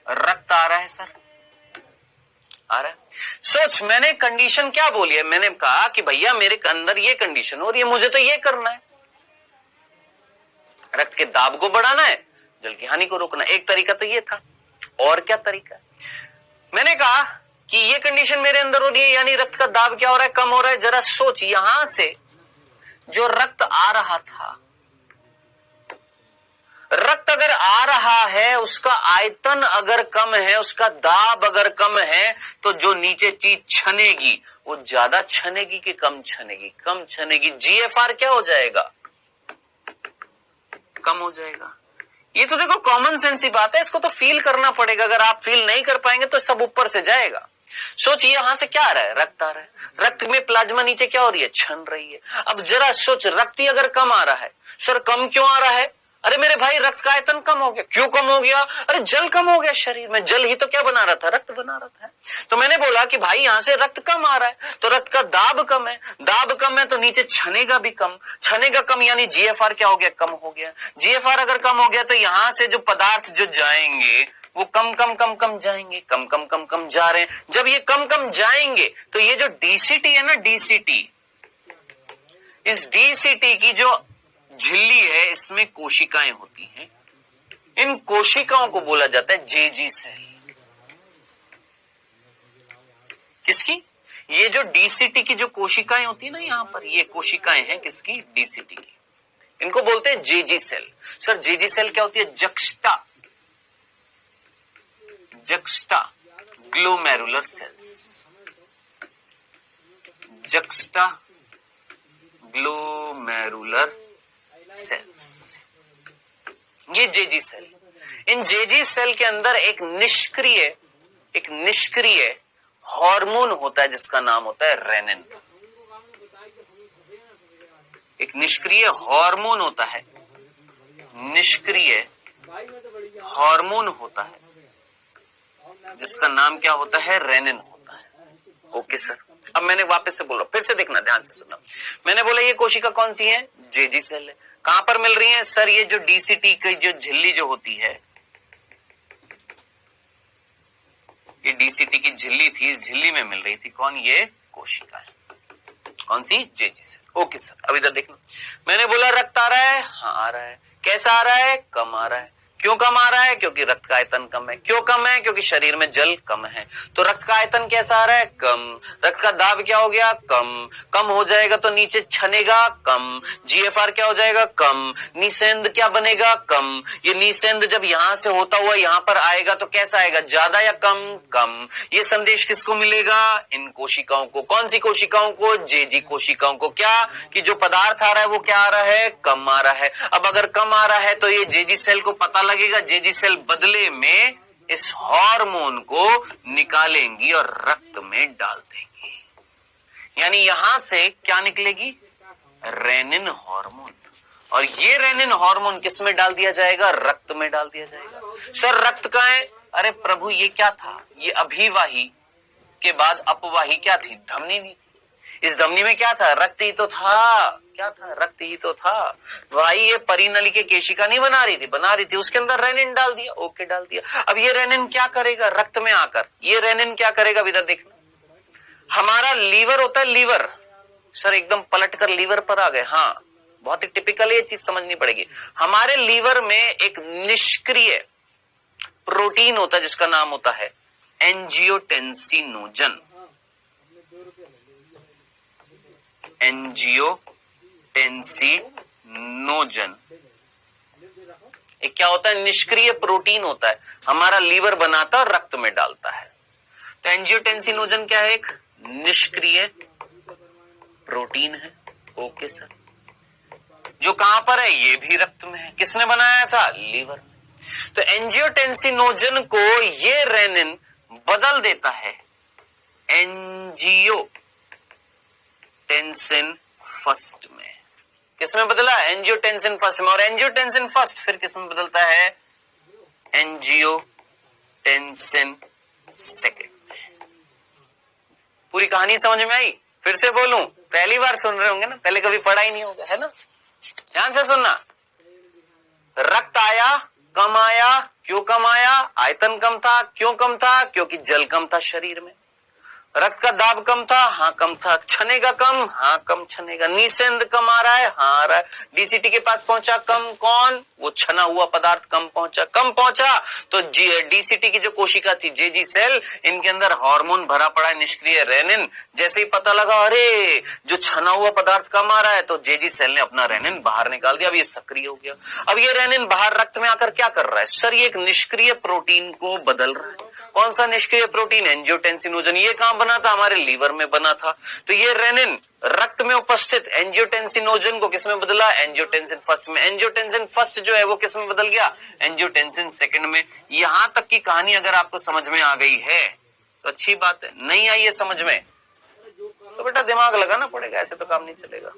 Speaker 1: रक्त आ रहा है सर, आ रहा है। सोच, मैंने कंडीशन क्या बोली है, मैंने कहा कि भैया मेरे अंदर ये कंडीशन हो रही है, मुझे तो ये करना है, रक्त के दाब को बढ़ाना है, जल की हानि को रोकना। एक तरीका तो ये था, और क्या तरीका है? मैंने कहा कि ये कंडीशन मेरे अंदर हो रही है, यानी रक्त का दाब क्या हो रहा है, कम हो रहा है। जरा सोच, यहां से जो रक्त आ रहा था, रक्त अगर आ रहा है, उसका आयतन अगर कम है, उसका दाब अगर कम है, तो जो नीचे चीज छनेगी वो ज्यादा छनेगी कि कम छनेगी? कम छनेगी। जीएफआर क्या हो जाएगा? कम हो जाएगा। ये तो देखो कॉमन सेंस ही बात है, इसको तो फील करना पड़ेगा। अगर आप फील नहीं कर पाएंगे तो सब ऊपर से जाएगा। सोचिए, यहां से क्या आ रहा है, रक्त आ रहा है, रक्त में प्लाज्मा नीचे क्या हो रही है, छन रही है। अब जरा सोच, रक्त ही अगर कम आ रहा है, सर कम क्यों आ रहा है? अरे मेरे भाई, रक्त का आयतन कम हो गया। क्यों कम हो गया? अरे जल कम हो गया शरीर में। जल ही तो क्या बना रहा था, रक्त बना रहा था। तो मैंने बोला कि भाई यहां से रक्त कम आ रहा है, तो रक्त का दाब कम है, दाब कम है तो नीचे छनेगा भी कम, छनेगा कम, यानी जीएफआर क्या हो गया, कम हो गया। जीएफआर अगर कम हो गया तो यहां से जो पदार्थ जो जाएंगे वो कम कम कम कम जाएंगे, कम कम कम कम जा रहे हैं। जब ये कम कम जाएंगे तो ये जो डीसीटी है ना, डीसीटी, इस डीसीटी की जो झिल्ली है, इसमें कोशिकाएं होती हैं। इन कोशिकाओं को बोला जाता है जेजी सेल। किसकी? ये जो डीसीटी की जो कोशिकाएं होती है ना, यहां पर ये कोशिकाएं हैं किसकी, डीसीटी की। इनको बोलते हैं JG cell. Sir JG cell क्या होती है? Juxta glomerular cells, juxta glomerular cells, ये जेजी सेल। इन जेजी सेल के अंदर एक निष्क्रिय हार्मोन होता है जिसका नाम होता है रेनिन। एक निष्क्रिय हार्मोन होता है, निष्क्रिय हार्मोन होता है जिसका नाम क्या होता है? रेनिन होता है। ओके सर, अब मैंने वापस से बोला, फिर से देखना, ध्यान से सुनना। मैंने बोला ये कोशिका कौन सी है? जेजी सेल है। कहां पर मिल रही है सर? ये जो डीसीटी की जो झिल्ली जो होती है, ये डीसीटी की झिल्ली थी, इस झिल्ली में मिल रही थी। कौन? ये कोशिका है। कौन सी? JG cell. ओके सर, अब इधर देखना। मैंने बोला रक्त आ रहा है, हाँ आ रहा है। कैसा आ रहा है? कम आ रहा है। क्यों कम आ रहा है? क्योंकि रक्त का आयतन कम है। क्यों कम है? क्योंकि शरीर में जल कम है। तो रक्त का आयतन कैसा आ रहा है? कम। रक्त का दाब क्या हो गया? कम। कम हो जाएगा तो नीचे छनेगा, कम। जीएफआर क्या हो जाएगा? कम। निसेंद क्या बनेगा? कम। ये निसेंद जब यहां से होता हुआ यहां पर आएगा तो कैसा आएगा? ज्यादा या कम? कम। ये संदेश किसको मिलेगा? इन कोशिकाओं को। कौन सी कोशिकाओं को? जेजी कोशिकाओं को। क्या? कि जो पदार्थ आ रहा है वो क्या आ रहा है? कम आ रहा है। अब अगर कम आ रहा है तो ये जेजी सेल को पता लगेगा, जेजी सेल बदले में इस हार्मोन को निकालेंगी और रक्त में डाल देंगी। यानी यहां से क्या निकलेगी? Renin hormone. और ये रेनिन हार्मोन किस में डाल दिया जाएगा? रक्त में डाल दिया जाएगा। सर रक्त कहां है? अरे प्रभु ये क्या था? ये अभिवाही के बाद अपवाही क्या थी? धमनी नहीं। इस धमनी में क्या था? रक्त ही तो था। क्या था? रक्त ही तो था। भाई ये परिनली के केशिका नहीं बना रही थी, उसके अंदर रेनिन डाल दिया। ओके, डाल दिया। अब ये रेनिन क्या करेगा? रक्त में आकर ये रेनिन क्या करेगा? इधर देखना, हमारा लीवर होता है, लीवर। सर एकदम पलट कर लीवर पर आ गए। हाँ, बहुत ही टिपिकल ये चीज समझनी पड़ेगी। हमारे लीवर में एक निष्क्रिय प्रोटीन होता है जिसका नाम होता है एंजियोटेंसिनोजन। एंजियोटेंसिनोजन एक क्या होता है? निष्क्रिय प्रोटीन होता है, हमारा लीवर बनाता है और रक्त में डालता है। तो एंजियोटेंसिनोजन क्या है? एक निष्क्रिय प्रोटीन है। ओके सर, जो कहां पर है? ये भी रक्त में है। किसने बनाया था? लीवर में। तो एंजियोटेंसिनोजन को ये रेनिन बदल देता है एंजियोटेंसिन फर्स्ट में। किसमें बदला? एंजियोटेंसिन फर्स्ट में। और एंजियोटेंसिन फर्स्ट फिर किसमें बदलता है? एंजियोटेंसिन सेकंड में। पूरी कहानी समझ में आई? फिर से बोलूं, पहली बार सुन रहे होंगे ना, पहले कभी पढ़ा ही नहीं होगा, है ना? ध्यान से सुनना। रक्त आया, कम आया। क्यों कम आया? आयतन कम था। क्यों कम था? क्योंकि जल कम था शरीर में। रक्त का दाब कम था, हाँ कम था। छनेगा कम, हाँ कम छनेगा। निसेंद कम आ रहा है, हाँ आ रहा है। डीसीटी के पास पहुंचा कम, कौन? वो छना हुआ पदार्थ कम पहुंचा। कम पहुंचा तो डीसीटी की जो कोशिका थी, जेजी सेल, इनके अंदर हार्मोन भरा पड़ा है, निष्क्रिय रेनिन। जैसे ही पता लगा अरे जो छना हुआ पदार्थ कम आ रहा है, तो जेजी सेल ने अपना रेनिन बाहर निकाल दिया। अब ये सक्रिय हो गया। अब ये रेनिन बाहर रक्त में आकर क्या कर रहा है? सर ये एक निष्क्रिय प्रोटीन को बदल रहा है। कौन सा निष्क्रिय प्रोटीन? एंजियोटेंसिनोजन। ये कहां बना था? हमारे लीवर में बना था। तो ये रेनिन रक्त में उपस्थित एंजियोटेंसिनोजन को किसमें बदला? एंजियोटेंसिन फर्स्ट में। एंजियोटेंसिन फर्स्ट जो है वो किसमें बदल गया? एंजियोटेंसिन सेकंड में। यहां तक की कहानी अगर आपको समझ में आ गई है तो अच्छी बात है, नहीं आई है समझ में तो बेटा दिमाग लगाना पड़ेगा, ऐसे तो काम नहीं चलेगा।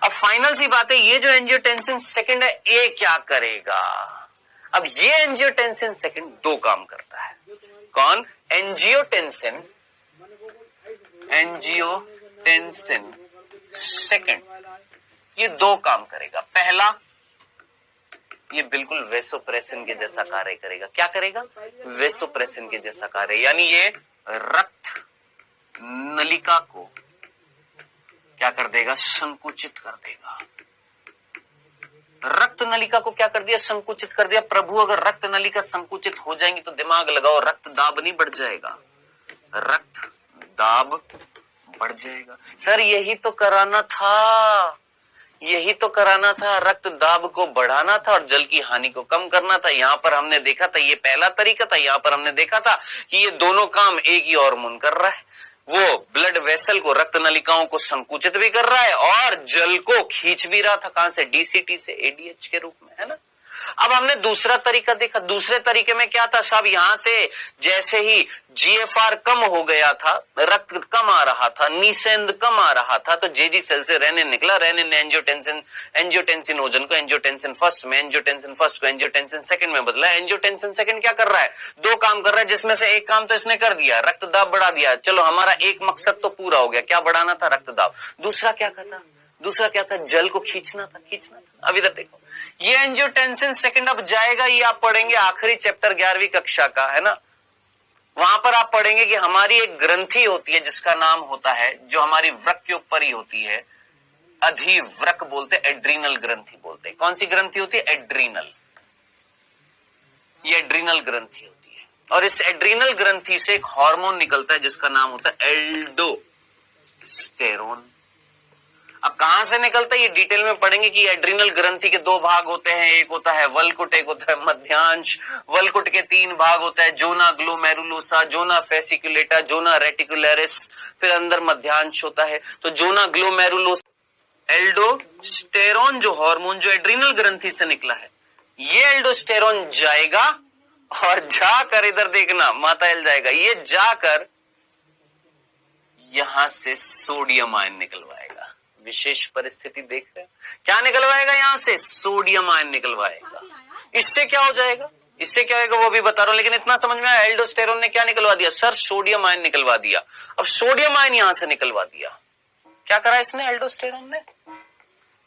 Speaker 1: अब फाइनल सी बात है, ये जो एंजियोटेंसिन सेकंड है ये क्या करेगा? अब ये एंजियोटेंसिन सेकंड दो काम करता है। कौन? एंजियोटेंसिन सेकंड ये दो काम करेगा। पहला, ये बिल्कुल वेसोप्रेसिन के जैसा कार्य करेगा। क्या करेगा? वेसोप्रेसिन के जैसा कार्य, यानी ये रक्त नलिका को क्या कर देगा? संकुचित कर देगा। रक्त नलिका को क्या कर दिया? संकुचित कर दिया। प्रभु अगर रक्त नलिका संकुचित हो जाएंगी तो दिमाग लगाओ, रक्त दाब नहीं बढ़ जाएगा? रक्त दाब बढ़ जाएगा। सर यही तो कराना था, यही तो कराना था, रक्त दाब को बढ़ाना था और जल की हानि को कम करना था। यहाँ पर हमने देखा था, ये पहला तरीका था, यहाँ पर हमने देखा था कि ये दोनों काम एक ही हार्मोन कर रहा है। वो ब्लड वेसल को, रक्त नलिकाओं को संकुचित भी कर रहा है और जल को खींच भी रहा था। कहां से? डीसीटी से, एडीएच के रूप में, है ना। अब हमने दूसरा तरीका देखा। दूसरे तरीके में क्या था साहब? यहां से जैसे ही जीएफआर कम हो गया था, रक्त कम आ रहा था, नीसेंद कम आ रहा था, तो जेजी सेल से रेनिन निकला। रेनिन ने एंजियोटेंसिनोजन को एंजियोटेंसिन फर्स्ट में, एंजियोटेंसिन फर्स्ट को एंजियोटेंसिन सेकंड में बदला। एंजियोटेंसिन सेकंड क्या कर रहा है? दो काम कर रहा है, जिसमें से एक काम तो इसने कर दिया, रक्त दाब बढ़ा दिया। चलो, हमारा एक मकसद तो पूरा हो गया। क्या बढ़ाना था? रक्त दाब। दूसरा क्या था? दूसरा क्या था? जल को खींचना था, खींचना था। अभी तक देखो, ये एंजियोटेंसिन सेकंड अब जाएगा, ये आप पढ़ेंगे आखिरी चैप्टर 11वीं कक्षा का, है ना। वहां पर आप पढ़ेंगे कि हमारी एक ग्रंथि होती है जिसका नाम होता है, जो हमारी वृक्क के ऊपर ही होती है, अधिवृक्क बोलते, एड्रीनल ग्रंथि बोलते। कौन सी ग्रंथि होती है? एड्रीनल। ये एड्रीनल ग्रंथि होती है और इस एड्रीनल ग्रंथि से एक हार्मोन निकलता है जिसका नाम होता है एल्डोस्टेरोन। अब कहां से निकलता है ये डिटेल में पढ़ेंगे कि एड्रीनल ग्रंथि के दो भाग होते हैं, एक होता है वल्कुट, एक होता है मध्यांश। वल्कुट के तीन भाग होता है, zona glomerulosa, zona fasciculata, zona reticularis, फिर अंदर मध्यांश होता है। तो जोना ग्लोमेरुलोसा, एल्डोस्टेरोन जो हार्मोन जो एड्रीनल ग्रंथि से निकला है, ये एल्डोस्टेरोन जाएगा और जाकर, इधर देखना, माताएल जाएगा, ये जाकर यहां से सोडियम आयन निकलवाएगा। विशेष परिस्थिति देख रहे हैं, क्या निकलवाएगा? यहां से सोडियम आयन निकलवाएगा। इससे क्या हो जाएगा? इससे क्या होगा वो भी बता रहा हूं, लेकिन इतना समझ में आया, एल्डोस्टेरोन ने क्या निकलवा दिया? सर, सोडियम आयन निकलवा दिया। अब सोडियम आयन यहां से निकलवा दिया, क्या करा इसने? एल्डोस्टेरोन ने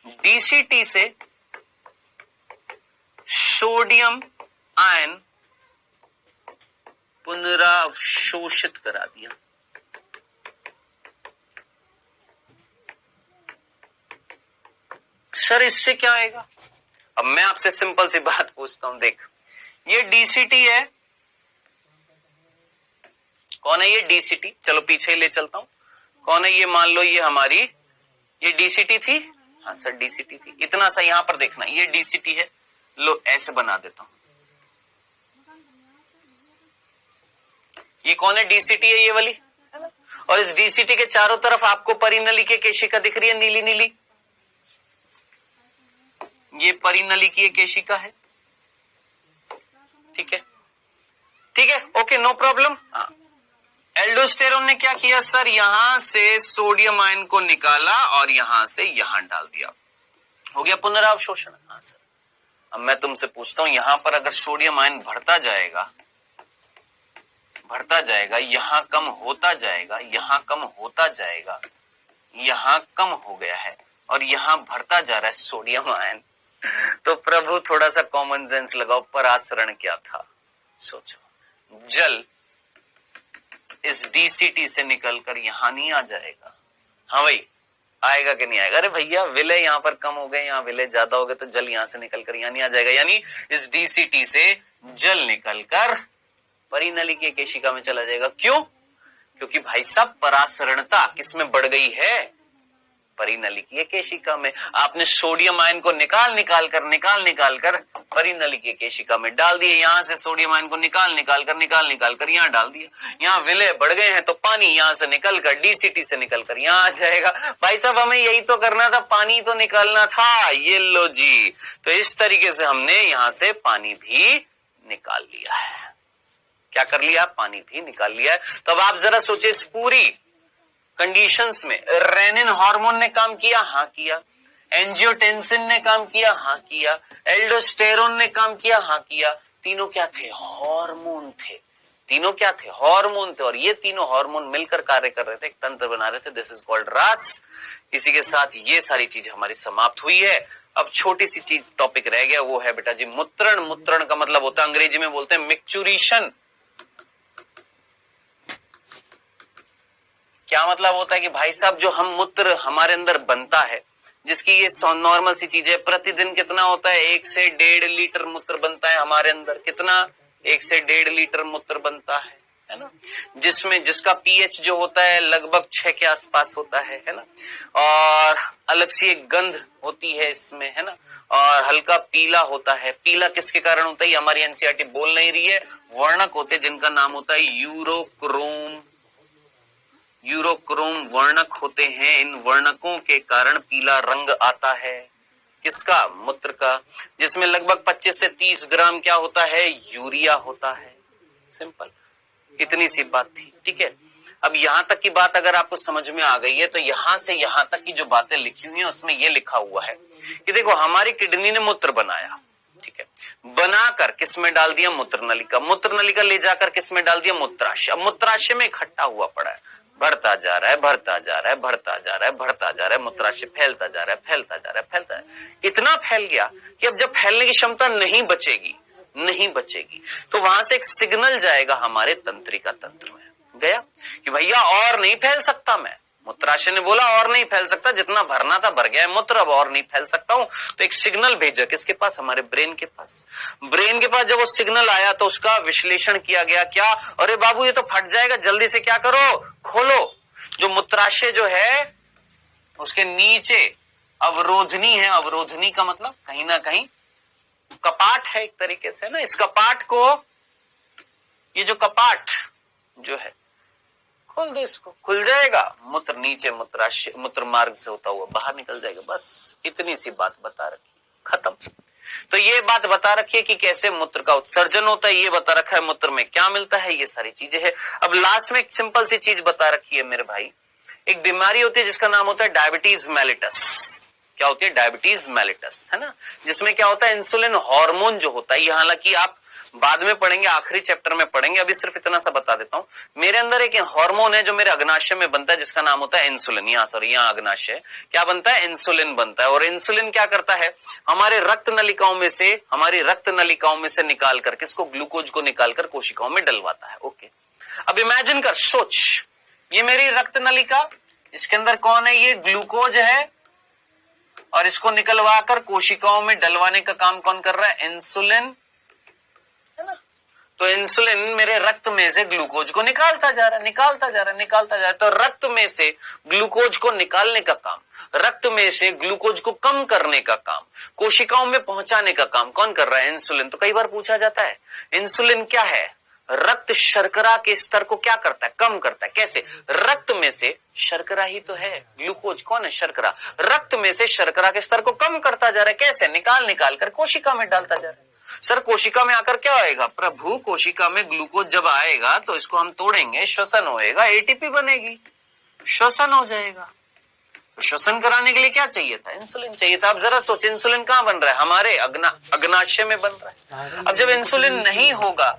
Speaker 1: डीसीटी से सोडियम आयन पुनरावशोषित करा दिया। सर, इससे क्या आएगा? अब मैं आपसे सिंपल सी बात पूछता हूं, देख, ये डीसीटी है। कौन है ये? डीसीटी। चलो पीछे ही ले चलता हूं। कौन है ये? मान लो ये हमारी, ये डीसीटी थी। हाँ सर, डीसीटी थी। इतना सा यहां पर देखना, ये डीसीटी है। लो, ऐसे बना देता हूं। ये कौन है? डीसीटी है, ये वाली। और इस डीसीटी के चारों तरफ आपको परिनलिकीय केशिका दिख रही है, नीली नीली। ये परिनलिकीय केशिका है। ठीक है, ठीक है, ओके, नो प्रॉब्लम। एल्डोस्टेरोन ने क्या किया सर? यहां से सोडियम आयन को निकाला और यहां से यहां डाल दिया। हो गया पुनरावशोषण। हाँ सर। अब मैं तुमसे पूछता हूं, यहां पर अगर सोडियम आयन बढ़ता जाएगा, यहां कम होता जाएगा, यहां कम होता जाएगा, यहां कम हो गया है और यहां बढ़ता जा रहा है सोडियम आयन, तो प्रभु थोड़ा सा कॉमन सेंस लगाओ। परासरण क्या था? सोचो, जल इस डीसीटी से निकलकर यहां नहीं आ जाएगा? हाँ भाई, आएगा कि नहीं आएगा? अरे भैया, विलय यहां पर कम हो गए, यहां विलय ज्यादा हो गए, तो जल यहां से निकलकर यहां नहीं आ जाएगा। यानी इस डीसीटी से जल निकलकर परिनलिकीय केशिका में चला जाएगा। क्यों? क्योंकि भाई साहब, परासरणता किसमें बढ़ गई है? परिनलिकीय केशिका में। आपने सोडियम आयन को निकाल कर परिनलिकीय केशिका में डाल दिए। यहां से सोडियम आयन को निकाल कर यहां डाल दिया। यहां विलय बढ़ गए हैं तो पानी यहां से निकलकर, डीसीटी से निकलकर यहां आ जाएगा। भाई साहब, हमें यही तो करना था, पानी तो निकालना था। ये लो जी, तो इस तरीके से हमने यहां से पानी भी निकाल लिया है। क्या कर लिया? पानी भी निकाल लिया है। तो अब आप जरा सोचिए, इस पूरी कंडीशंस में रेनिन हार्मोन ने काम किया? हाँ किया। एंजियोटेंसिन ने काम किया? हाँ किया। एल्डोस्टेरोन ने काम किया? हाँ किया। तीनों क्या थे? हार्मोन थे। तीनों क्या थे? हार्मोन थे। और ये तीनों हार्मोन मिलकर कार्य कर रहे थे, एक तंत्र बना रहे थे। दिस इज कॉल्ड रास। इसी के साथ ये सारी चीज हमारी समाप्त हुई है। अब छोटी सी चीज टॉपिक रह गया, वो है बेटा जी मूत्रण। मूत्रण का मतलब होता है, अंग्रेजी में बोलते हैं मिक्चुरेशन। क्या मतलब होता है कि भाई साहब, जो हम मूत्र हमारे अंदर बनता है, जिसकी ये नॉर्मल सी चीज है, प्रतिदिन कितना होता है? 1 से 1.5 लीटर मूत्र बनता है हमारे अंदर। कितना? 1 से 1.5 लीटर मूत्र बनता है ना। जिसका पीएच जो होता है लगभग 6 के आसपास होता है ना। और अलग सी एक गंध होती है इसमें, है ना। और हल्का पीला होता है। पीला किसके कारण होता है? हमारी एनसीईआरटी बोल नहीं रही है। वर्णक होते जिनका नाम होता है यूरोक्रोम यूरोक्रोम वर्णक होते हैं, इन वर्णकों के कारण पीला रंग आता है। किसका? मूत्र का, जिसमें लगभग 25 से 30 ग्राम क्या होता है? यूरिया होता है। सिंपल, इतनी सी बात थी। ठीक है, अब यहां तक की बात अगर आपको समझ में आ गई है तो यहां से यहां तक की जो बातें लिखी हुई है उसमें ये लिखा हुआ है कि देखो हमारी किडनी ने मूत्र बनाया, ठीक है, बनाकर किस में डाल दिया? मूत्र नलिका, मूत्र नलिका ले जाकर किस में डाल दिया? मूत्राशय। अब मूत्राशय में इकट्ठा हुआ पड़ा है, बढ़ता जा रहा है, बढ़ता जा रहा है, बढ़ता जा रहा है, बढ़ता जा रहा है, मूत्राशय फैलता जा रहा है, फैलता जा रहा है, फैलता है, इतना फैल गया कि अब जब फैलने की क्षमता नहीं बचेगी तो वहां से एक सिग्नल जाएगा हमारे तंत्रिका तंत्र में, गया कि भैया और नहीं फैल सकता मैं। मूत्राशय ने बोला और नहीं फैल सकता, जितना भरना था भर गया है मूत्र, अब और नहीं फैल सकता हूं। तो एक सिग्नल भेजा किसके पास? हमारे ब्रेन के पास। ब्रेन के पास जब वो सिग्नल आया तो उसका विश्लेषण किया गया, क्या? अरे बाबू ये तो फट जाएगा, जल्दी से क्या करो? खोलो। जो मूत्राशय जो है उसके नीचे अवरोधनी है, अवरोधनी का मतलब कहीं ना कहीं कपाट है एक तरीके से ना, इस कपाट को, ये जो कपाट जो है खोल दो, इसको खुल जाएगा, मूत्र नीचे मूत्राशय मूत्र मार्ग से होता हुआ बाहर निकल जाएगा। बस इतनी सी बात बता रखी, खत्म। तो ये बात बता रखी है कि कैसे मूत्र का उत्सर्जन होता है, ये बता रखा है मूत्र में क्या मिलता है, ये सारी चीजें है। अब लास्ट में एक सिंपल सी चीज बता रखी है मेरे भाई, एक बीमारी होती है जिसका नाम होता है डायबिटीज मेलिटस। क्या होती है? डायबिटीज मेलिटस, है ना, जिसमें क्या होता है? इंसुलिन हार्मोन जो होता है, ये हालांकि आप बाद में पढ़ेंगे, आखिरी चैप्टर में पढ़ेंगे, अभी सिर्फ इतना सा बता देता हूं। मेरे अंदर एक हार्मोन है जो मेरे अग्नाशय में बनता है, जिसका नाम होता है इंसुलिन। यहाँ अग्नाशय क्या बनता है? इंसुलिन बनता है। और इंसुलिन क्या करता है? हमारे रक्त नलिकाओं में से, हमारी रक्त नलिकाओं में से निकाल कर किसको? ग्लूकोज को निकालकर कोशिकाओं में डलवाता है। ओके, अब इमेजिन कर, सोच, ये मेरी रक्त नलिका, इसके अंदर कौन है? ये ग्लूकोज है, और इसको निकलवा कर कोशिकाओं में डलवाने का काम कौन कर रहा है? इंसुलिन, है ना। तो इंसुलिन मेरे रक्त में से ग्लूकोज को निकालता जा रहा है, निकालता जा रहा है, निकालता जा रहा है। तो रक्त में से ग्लूकोज को निकालने का काम, रक्त में से ग्लूकोज को कम करने का काम, कोशिकाओं में पहुंचाने का काम कौन कर रहा है? इंसुलिन। तो कई बार पूछा जाता है इंसुलिन क्या है? रक्त शर्करा के स्तर को क्या करता है? कम करता है। कैसे? रक्त में से शर्करा ही तो है, ग्लूकोज कौन है? शर्करा। रक्त में से शर्करा के स्तर को कम करता जा रहा है। कैसे? निकाल निकाल कर कोशिका में डालता जा रहा है। सर कोशिका में आकर क्या होएगा? प्रभु कोशिका में ग्लूकोज जब आएगा तो इसको हम तोड़ेंगे, श्वसन होएगा, एटीपी बनेगी, श्वसन हो जाएगा। श्वसन कराने के लिए क्या चाहिए था? इंसुलिन चाहिए था। अब जरा सोच, इंसुलिन कहाँ बन रहा है? हमारे अग्नाशय में बन रहा है। अब जब इंसुलिन नहीं होगा,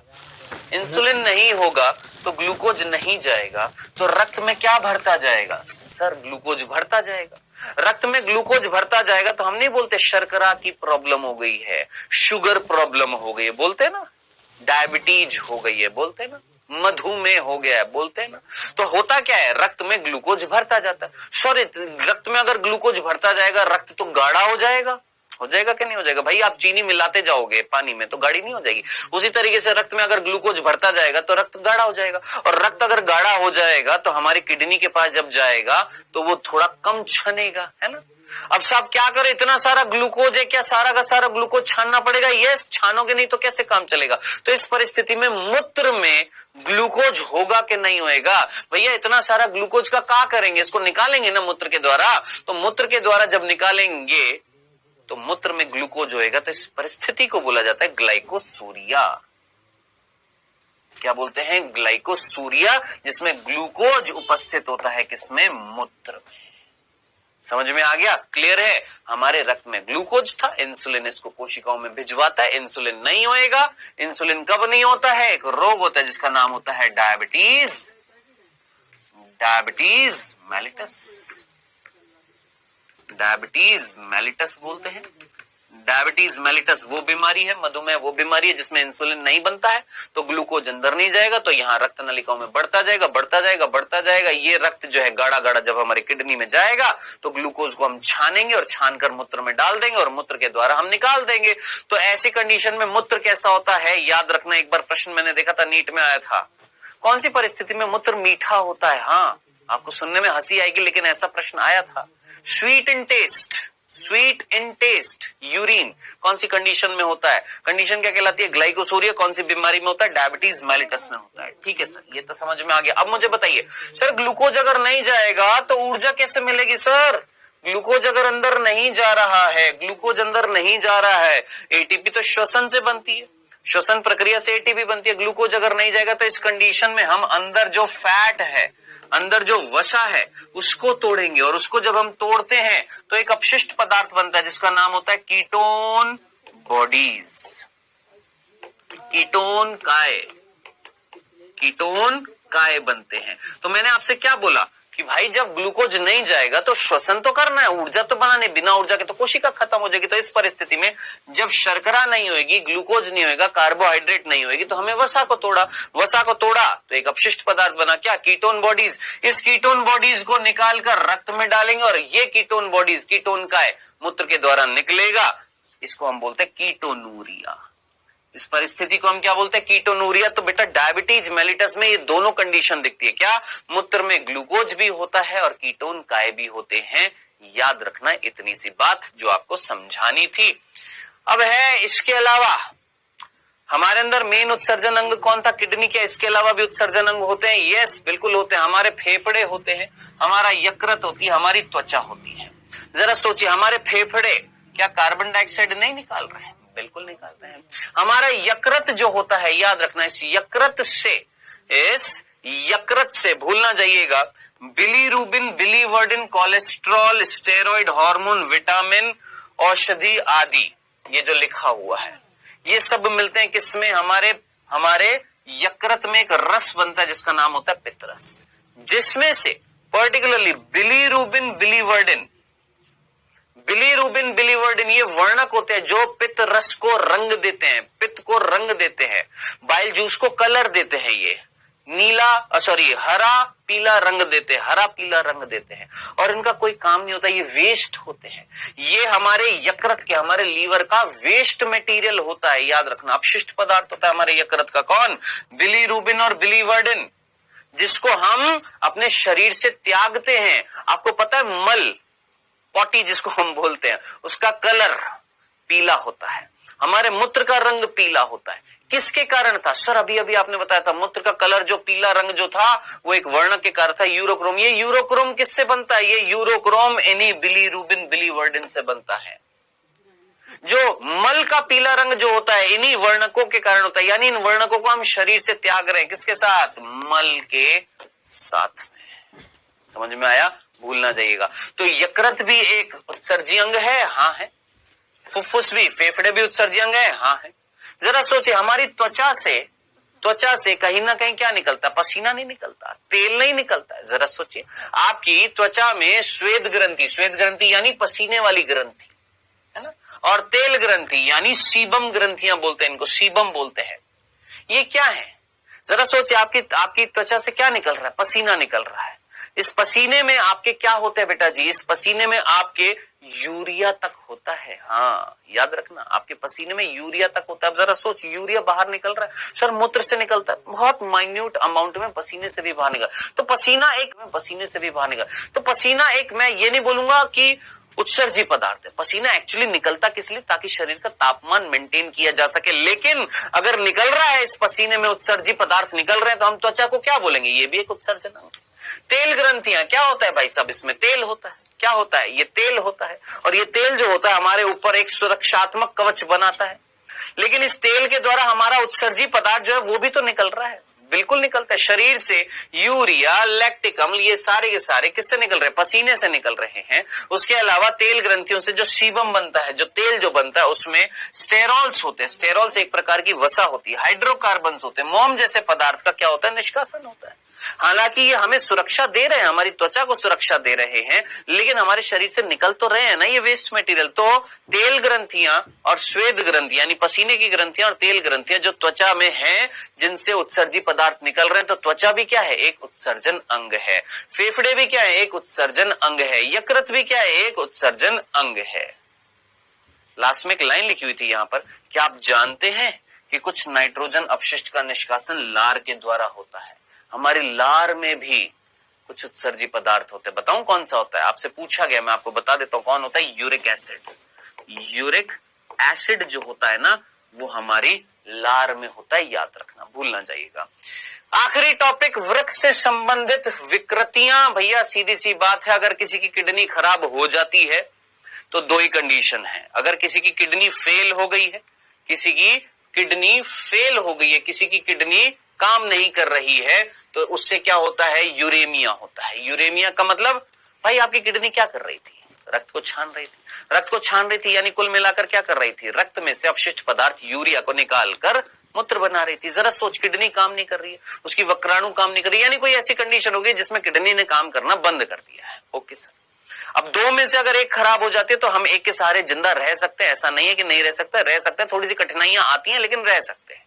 Speaker 1: इंसुलिन नहीं होगा तो ग्लूकोज नहीं जाएगा, तो रक्त में क्या भरता जाएगा? सर ग्लूकोज भरता जाएगा। रक्त में ग्लूकोज भरता जाएगा तो हम नहीं बोलते शर्करा की प्रॉब्लम हो गई है, शुगर प्रॉब्लम हो गई है, बोलते ना, डायबिटीज हो गई है, बोलते ना, मधुमेह हो गया है, बोलते हैं ना। तो होता क्या है? रक्त में ग्लूकोज भरता जाता है। सॉरी, रक्त में अगर ग्लूकोज भरता जाएगा, रक्त तो गाढ़ा हो जाएगा कि नहीं हो जाएगा? भाई आप चीनी मिलाते जाओगे पानी में तो गाढ़ी नहीं हो जाएगी। उसी तरीके से रक्त में अगर ग्लूकोज भरता जाएगा तो रक्त गाढ़ा हो जाएगा, और रक्त अगर गाढ़ा हो जाएगा तो हमारी किडनी के पास जब जाएगा तो वो थोड़ा कम छनेगा, है ना। अब साहब क्या करें, इतना सारा ग्लूकोज है, क्या सारा का सारा ग्लूकोज छानना पड़ेगा? यस, छानोगे नहीं तो कैसे काम चलेगा? तो इस परिस्थिति में मूत्र में ग्लूकोज होगा कि नहीं होएगा? भैया इतना सारा ग्लूकोज का क्या करेंगे? इसको निकालेंगे ना मूत्र के द्वारा। तो मूत्र के द्वारा जब निकालेंगे तो मूत्र में ग्लूकोज होएगा, तो इस परिस्थिति को बोला जाता है ग्लाइकोसूरिया। क्या बोलते हैं? ग्लाइकोसूरिया, जिसमें ग्लूकोज उपस्थित होता है किसमें? मूत्र में। समझ में आ गया? क्लियर है? हमारे रक्त में ग्लूकोज था, इंसुलिन इसको कोशिकाओं में भिजवाता है, इंसुलिन नहीं होएगा। इंसुलिन कब नहीं होता है? एक रोग होता है जिसका नाम होता है diabetes, diabetes mellitus. Diabetes mellitus बोलते हैं। डायबिटीज मेलिटस वो बीमारी है, मधुमेह वो बीमारी है जिसमें इंसुलिन नहीं बनता है, तो ग्लूकोज अंदर नहीं जाएगा, तो यहाँ रक्त नलिकाओं में बढ़ता जाएगा, बढ़ता जाएगा, बढ़ता जाएगा। ये रक्त जो है गाढ़ा गाढ़ा जब हमारी किडनी में जाएगा तो ग्लूकोज को हम छानेंगे और छानकर मूत्र में डाल देंगे और मूत्र के द्वारा हम निकाल देंगे। तो ऐसी कंडीशन में मूत्र कैसा होता है? याद रखना, एक बार प्रश्न मैंने देखा था, नीट में आया था, कौन सी परिस्थिति में मूत्र मीठा होता है? हाँ, आपको सुनने में हंसी आएगी लेकिन ऐसा प्रश्न आया था। Sweet in taste, sweet in taste, urine कौन सी कंडीशन में होता है? कंडीशन क्या कहलाती है? ग्लाइकोसूरिया। कौन सी बीमारी में होता है? डायबिटीज मेलिटस में होता है। ठीक है सर, ये तो समझ में आ गया। अब मुझे बताइए सर, ग्लूकोज अगर नहीं जाएगा तो ऊर्जा कैसे मिलेगी सर? ग्लूकोज अगर अंदर नहीं जा रहा है, ग्लूकोज अंदर नहीं जा रहा है, एटीपी तो श्वसन से बनती है, श्वसन प्रक्रिया से एटीपी बनती है। ग्लूकोज अगर नहीं जाएगा तो इस कंडीशन में हम अंदर जो फैट है, अंदर जो वसा है, उसको तोड़ेंगे, और उसको जब हम तोड़ते हैं तो एक अपशिष्ट पदार्थ बनता है जिसका नाम होता है कीटोन बॉडीज, कीटोन काय, कीटोन काय बनते हैं। तो मैंने आपसे क्या बोला कि भाई जब ग्लूकोज नहीं जाएगा तो श्वसन तो करना है, ऊर्जा तो बनाने, बिना ऊर्जा के तो कोशिका खत्म हो जाएगी। तो इस परिस्थिति में जब शर्करा नहीं होगी, ग्लूकोज नहीं होगा, कार्बोहाइड्रेट नहीं होगी, तो हमें वसा को तोड़ा, वसा को तोड़ा तो एक अपशिष्ट पदार्थ बना, क्या? Ketone bodies. इस कीटोन बॉडीज को निकालकर रक्त में डालेंगे और ये कीटोन बॉडीज, कीटोन काय, मूत्र के द्वारा निकलेगा। इसको हम बोलते हैं कीटोनूरिया। इस परिस्थिति को हम क्या बोलते हैं? कीटोनूरिया। तो बेटा डायबिटीज मेलिटस में ये दोनों कंडीशन दिखती है, क्या? मूत्र में ग्लूकोज भी होता है और कीटोन काय भी होते हैं। याद रखना इतनी सी बात जो आपको समझानी थी। अब है इसके अलावा हमारे अंदर मेन उत्सर्जन अंग कौन था? किडनी। क्या इसके अलावा भी उत्सर्जन अंग होते हैं? यस, बिल्कुल होते हैं। हमारे फेफड़े होते हैं, हमारा यकृत होती है, हमारी त्वचा होती है। जरा सोचिए, हमारे फेफड़े क्या कार्बन डाइऑक्साइड नहीं निकाल रहे हैं? बिल्कुल निकालते हैं। हमारा यकृत जो होता है, याद रखना, इस यकृत से भूलना जाइएगा, bilirubin, biliverdin, cholesterol, steroid hormone, vitamin, औषधि आदि, ये जो लिखा हुआ है, ये सब मिलते हैं किसमें? हमारे यकृत में एक रस बनता है जिसका नाम होता है पित्तरस, जिसमें से पर्टिकुलरली बिलीरुबिन, बिलीवर्डिन, बिलीवर्डिन ये वर्णक होते हैं जो पित्त रस को रंग देते हैं, पित्त को रंग देते हैं, बाइल जूस को कलर देते हैं। ये हरा पीला रंग देते हैं, हरा पीला रंग देते हैं, और इनका कोई काम नहीं होता, ये वेस्ट होते हैं। ये हमारे यकृत के, हमारे लीवर का वेस्ट मटेरियल होता है। याद रखना, अपशिष्ट पदार्थ होता है हमारे यकृत का। कौन? बिलीरुबिन और बिलीवर्डिन, जिसको हम अपने शरीर से त्यागते हैं। आपको पता है मल, पॉटी जिसको हम बोलते हैं, उसका कलर पीला होता है, हमारे मूत्र का रंग पीला होता है। किसके कारण था सर? अभी अभी आपने बताया था, मूत्र का कलर जो पीला रंग जो था वो एक वर्णक के कारण था, यूरोक्रोम। ये यूरोक्रोम किससे बनता है? ये यूरोक्रोम इन्हीं बिलीरुबिन, बिलीवर्डिन से बनता है। जो मल का पीला रंग जो होता है इन्हीं वर्णकों के कारण होता है, यानी इन वर्णकों को हम शरीर से त्याग रहे हैं। किसके साथ? मल के साथ में। समझ में आया? भूलना जाइएगा। तो यकृत भी एक उत्सर्जी अंग है, हाँ है। फुफ्फुस भी, फेफड़े भी उत्सर्जी अंग है, हाँ है। जरा सोचिए, हमारी त्वचा से कहीं ना कहीं क्या निकलता है? पसीना नहीं निकलता, तेल नहीं निकलता है। जरा सोचिए, आपकी त्वचा में श्वेत ग्रंथि यानी पसीने वाली ग्रंथि है ना, और तेल ग्रंथि यानी सीबम ग्रंथियां बोलते हैं, इनको सीबम बोलते हैं। ये क्या है? जरा सोचिए, आपकी त्वचा से क्या निकल रहा है? पसीना निकल रहा है। इस पसीने में आपके क्या होते हैं बेटा जी? इस पसीने में आपके यूरिया तक होता है। हाँ, याद रखना, आपके पसीने में यूरिया तक होता है। अब जरा सोच, यूरिया बाहर निकल रहा है सर, मूत्र से निकलता है, बहुत माइन्यूट अमाउंट में पसीने से भी बाहर निकल, तो पसीना एक मैं ये नहीं बोलूंगा कि उत्सर्जी पदार्थ है। पसीना एक्चुअली निकलता किस लिए? ताकि शरीर का तापमान मेंटेन किया जा सके। लेकिन अगर निकल रहा है, इस पसीने में उत्सर्जी पदार्थ निकल रहे हैं, तो हम त्वचा को क्या बोलेंगे? ये भी एक उत्सर्जन अंग। तेल ग्रंथियां क्या होता है भाई साहब? इसमें तेल होता है। क्या होता है? ये तेल होता है, और ये तेल जो होता है हमारे ऊपर एक सुरक्षात्मक कवच बनाता है। लेकिन इस तेल के द्वारा हमारा उत्सर्जी पदार्थ जो है वो भी तो निकल रहा है, बिल्कुल निकलता है। शरीर से यूरिया, लैक्टिक अम्ल, ये सारे के सारे किससे निकल रहे हैं? पसीने से निकल रहे हैं। उसके अलावा तेल ग्रंथियों से जो सीबम बनता है, जो तेल जो बनता है, उसमें स्टेरॉल्स होते हैं। स्टेरॉल्स एक प्रकार की वसा होती है, हाइड्रोकार्बन्स होते हैं, मोम जैसे पदार्थ का क्या होता है? निष्कासन होता है। हालांकि ये हमें सुरक्षा दे रहे हैं, हमारी त्वचा को सुरक्षा दे रहे हैं, लेकिन हमारे शरीर से निकल तो रहे हैं ना ये वेस्ट मटेरियल। तो तेल ग्रंथियां और श्वेत ग्रंथि यानी पसीने की ग्रंथियां और तेल ग्रंथियां जो त्वचा में हैं, जिनसे उत्सर्जी पदार्थ निकल रहे हैं, तो त्वचा भी क्या है? एक उत्सर्जन अंग है। फेफड़े भी क्या है? एक उत्सर्जन अंग है। यकृत भी क्या है? एक उत्सर्जन अंग है। लास्ट में एक लाइन लिखी हुई थी यहां पर, क्या आप जानते हैं कि कुछ नाइट्रोजन अपशिष्ट का निष्कासन लार के द्वारा होता है? हमारी लार में भी कुछ उत्सर्जी पदार्थ होते हैं, बताऊं कौन सा होता है? आपसे पूछा गया, मैं आपको बता देता हूं कौन होता है। Uric acid. यूरिक एसिड जो होता है ना, वो हमारी लार में होता है, याद रखना, भूल ना जाइएगा। आखिरी टॉपिक, वृक्क से संबंधित विकृतियां। भैया सीधी सी बात है, अगर किसी की किडनी खराब हो जाती है तो दो ही कंडीशन है। अगर किसी की किडनी फेल हो गई है, किसी की किडनी फेल हो गई है, किसी की किडनी काम नहीं कर रही है, तो उससे क्या होता है? यूरेमिया होता है। यूरेमिया का मतलब, भाई आपकी किडनी क्या कर रही थी? रक्त को छान रही थी। रक्त को छान रही थी यानी कुल मिलाकर क्या कर रही थी? रक्त में से अपशिष्ट पदार्थ यूरिया को निकालकर मूत्र बना रही थी। जरा सोच, किडनी काम नहीं कर रही है, उसकी वक्राणु काम नहीं कर रही, यानी कोई ऐसी कंडीशन होगी जिसमें किडनी ने काम करना बंद कर दिया है। ओके सर, अब दो में से अगर एक खराब हो जाती है तो हम एक के सहारे जिंदा रह सकते हैं, ऐसा नहीं है कि नहीं रह सकते, रह सकते हैं, थोड़ी सी कठिनाइयां आती हैं लेकिन रह सकते हैं।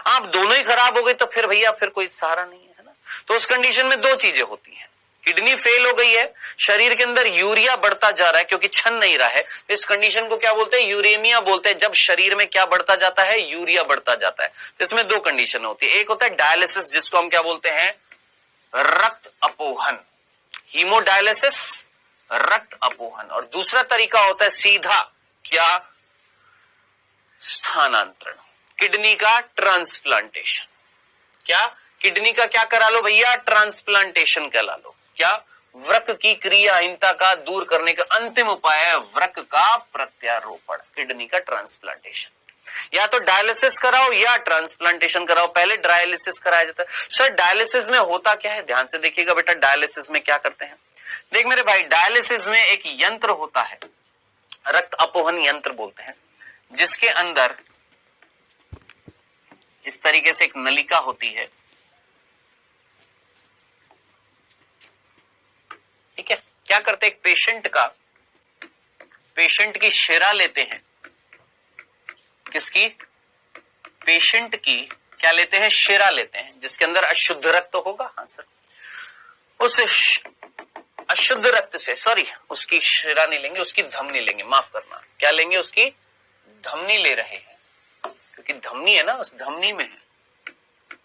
Speaker 1: आप दोनों ही खराब हो गई तो फिर भैया फिर कोई सहारा नहीं है ना। तो उस कंडीशन में दो चीजें होती हैं, किडनी फेल हो गई है, शरीर के अंदर यूरिया बढ़ता जा रहा है क्योंकि छन नहीं रहा है, इस कंडीशन को क्या बोलते हैं? यूरेमिया बोलते हैं। जब शरीर में क्या बढ़ता जाता है? यूरिया बढ़ता जाता है। तो इसमें दो कंडीशन होती है, एक होता है डायलिसिस जिसको हम क्या बोलते हैं? रक्त अपोहन, हीमोडायलिसिस, रक्त अपोहन। और दूसरा तरीका होता है सीधा क्या? स्थानांतरण, किडनी का ट्रांसप्लांटेशन। क्या? किडनी का क्या करा लो भैया? ट्रांसप्लांटेशन करा लो। क्या? वृक्क की क्रियाहीनता का दूर करने का अंतिम उपाय है वृक्क का प्रत्यारोपण, किडनी का ट्रांसप्लांटेशन। या तो डायलिसिस कराओ या ट्रांसप्लांटेशन कराओ। पहले डायलिसिस कराया जाता है। सर डायलिसिस में होता क्या है? ध्यान से देखिएगा बेटा, डायलिसिस में क्या करते हैं? देख मेरे भाई, डायलिसिस में एक यंत्र होता है, रक्त अपोहन यंत्र बोलते हैं, जिसके अंदर इस तरीके से एक नलिका होती है, ठीक है। क्या करते हैं? एक पेशेंट की शिरा लेते हैं। किसकी? पेशेंट की क्या लेते हैं? शिरा लेते हैं, जिसके अंदर अशुद्ध रक्त होगा। हाँ सर, उस अशुद्ध रक्त से, सॉरी उसकी शिरा नहीं लेंगे, उसकी धमनी लेंगे, माफ करना, क्या लेंगे? उसकी धमनी ले रहे हैं, क्योंकि धमनी है ना, उस धमनी में है।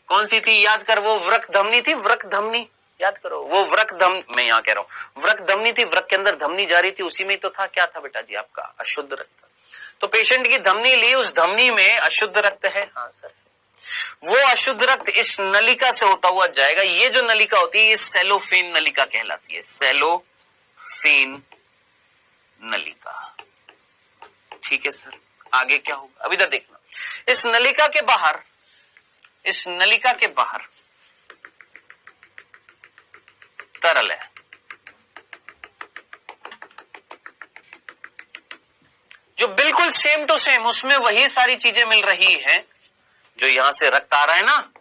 Speaker 1: कौन सी थी? याद कर, वो वृक्क धमनी थी, वृक्क धमनी, याद करो, वो वृक्क धमनी, मैं यहां कह रहा हूं वृक्क धमनी थी, वृक्क के अंदर धमनी जा रही थी, उसी में तो था, क्या था बेटा जी? आपका अशुद्ध रक्त। तो पेशेंट की धमनी ली, उस धमनी में अशुद्ध रक्त है। हाँ सर, वो अशुद्ध रक्त इस नलिका से होता हुआ जाएगा। ये जो नलिका होती है, ये सेलोफेन नलिका कहलाती है, सेलोफेन नलिका। ठीक है सर, आगे क्या होगा अभी तक देखना। इस नलिका के बाहर, इस नलिका के बाहर तरल है, जो बिल्कुल सेम टू सेम उसमें वही सारी चीजें मिल रही हैं जो यहां से रक्त आ रहा है ना,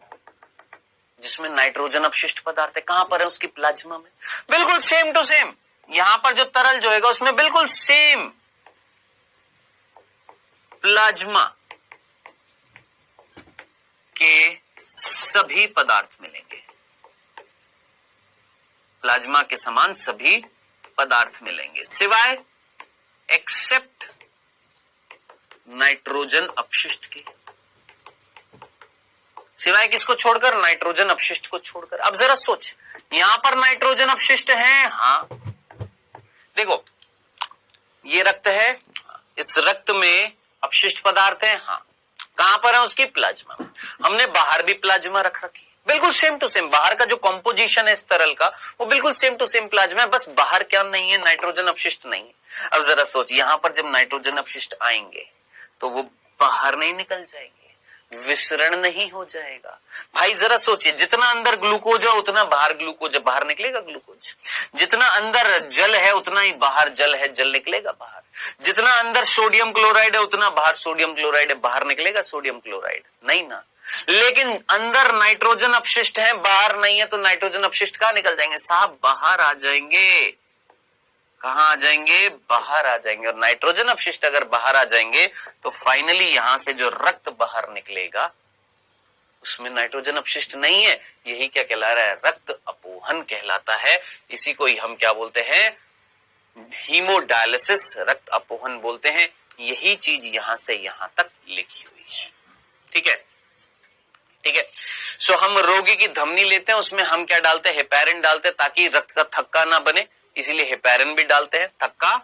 Speaker 1: जिसमें नाइट्रोजन अपशिष्ट पदार्थ है। कहां पर है? उसकी प्लाज्मा में, बिल्कुल सेम टू सेम। यहां पर जो तरल जो होगा उसमें बिल्कुल सेम प्लाज्मा के सभी पदार्थ मिलेंगे, प्लाज्मा के समान सभी पदार्थ मिलेंगे, सिवाय एक्सेप्ट नाइट्रोजन अपशिष्ट के। सिवाय किसको छोड़कर? नाइट्रोजन अपशिष्ट को छोड़कर। अब जरा सोच, यहां पर नाइट्रोजन अपशिष्ट है, हाँ देखो ये रक्त है, इस रक्त में अपशिष्ट पदार्थ है, हाँ कहां पर है? उसकी प्लाज्मा। हमने बाहर भी प्लाज्मा रख रखी, बिल्कुल सेम टू सेम। बाहर का जो कंपोजिशन है इस तरल का, वो बिल्कुल सेम टू सेम प्लाज्मा है, बस बाहर क्या नहीं है? नाइट्रोजन अपशिष्ट नहीं है। अब जरा सोच, यहां पर जब नाइट्रोजन अपशिष्ट आएंगे तो वो बाहर नहीं निकल जाएंगे, विसरण नहीं हो जाएगा। भाई जरा सोचिए, जितना अंदर ग्लूकोज है उतना बाहर ग्लूकोज है, बाहर निकलेगा ग्लूकोज। जितना अंदर जल है उतना ही बाहर जल है, जल निकलेगा बाहर। जितना अंदर सोडियम क्लोराइड है उतना बाहर सोडियम क्लोराइड है, बाहर निकलेगा सोडियम क्लोराइड, नहीं ना। लेकिन अंदर नाइट्रोजन अपशिष्ट है, बाहर नहीं है, तो नाइट्रोजन अपशिष्ट कहां निकल जाएंगे? साहब बाहर आ जाएंगे। कहां आ जाएंगे? बाहर आ जाएंगे। और नाइट्रोजन अपशिष्ट अगर बाहर आ जाएंगे तो फाइनली यहां से जो रक्त बाहर निकलेगा उसमें नाइट्रोजन अपशिष्ट नहीं है। यही क्या कहला रहा है? रक्त अपोहन कहलाता है। इसी को ही हम क्या बोलते हैं? हीमोडायलिसिस, रक्त अपोहन बोलते हैं। यही चीज यहां से यहां तक लिखी हुई है, ठीक है। ठीक है। सो हम रोगी की धमनी लेते हैं, उसमें हम क्या डालते हैं, हेपेरिन डालते हैं ताकि रक्त का थक्का ना बने, इसीलिए हेपेरिन भी डालते हैं, थक्का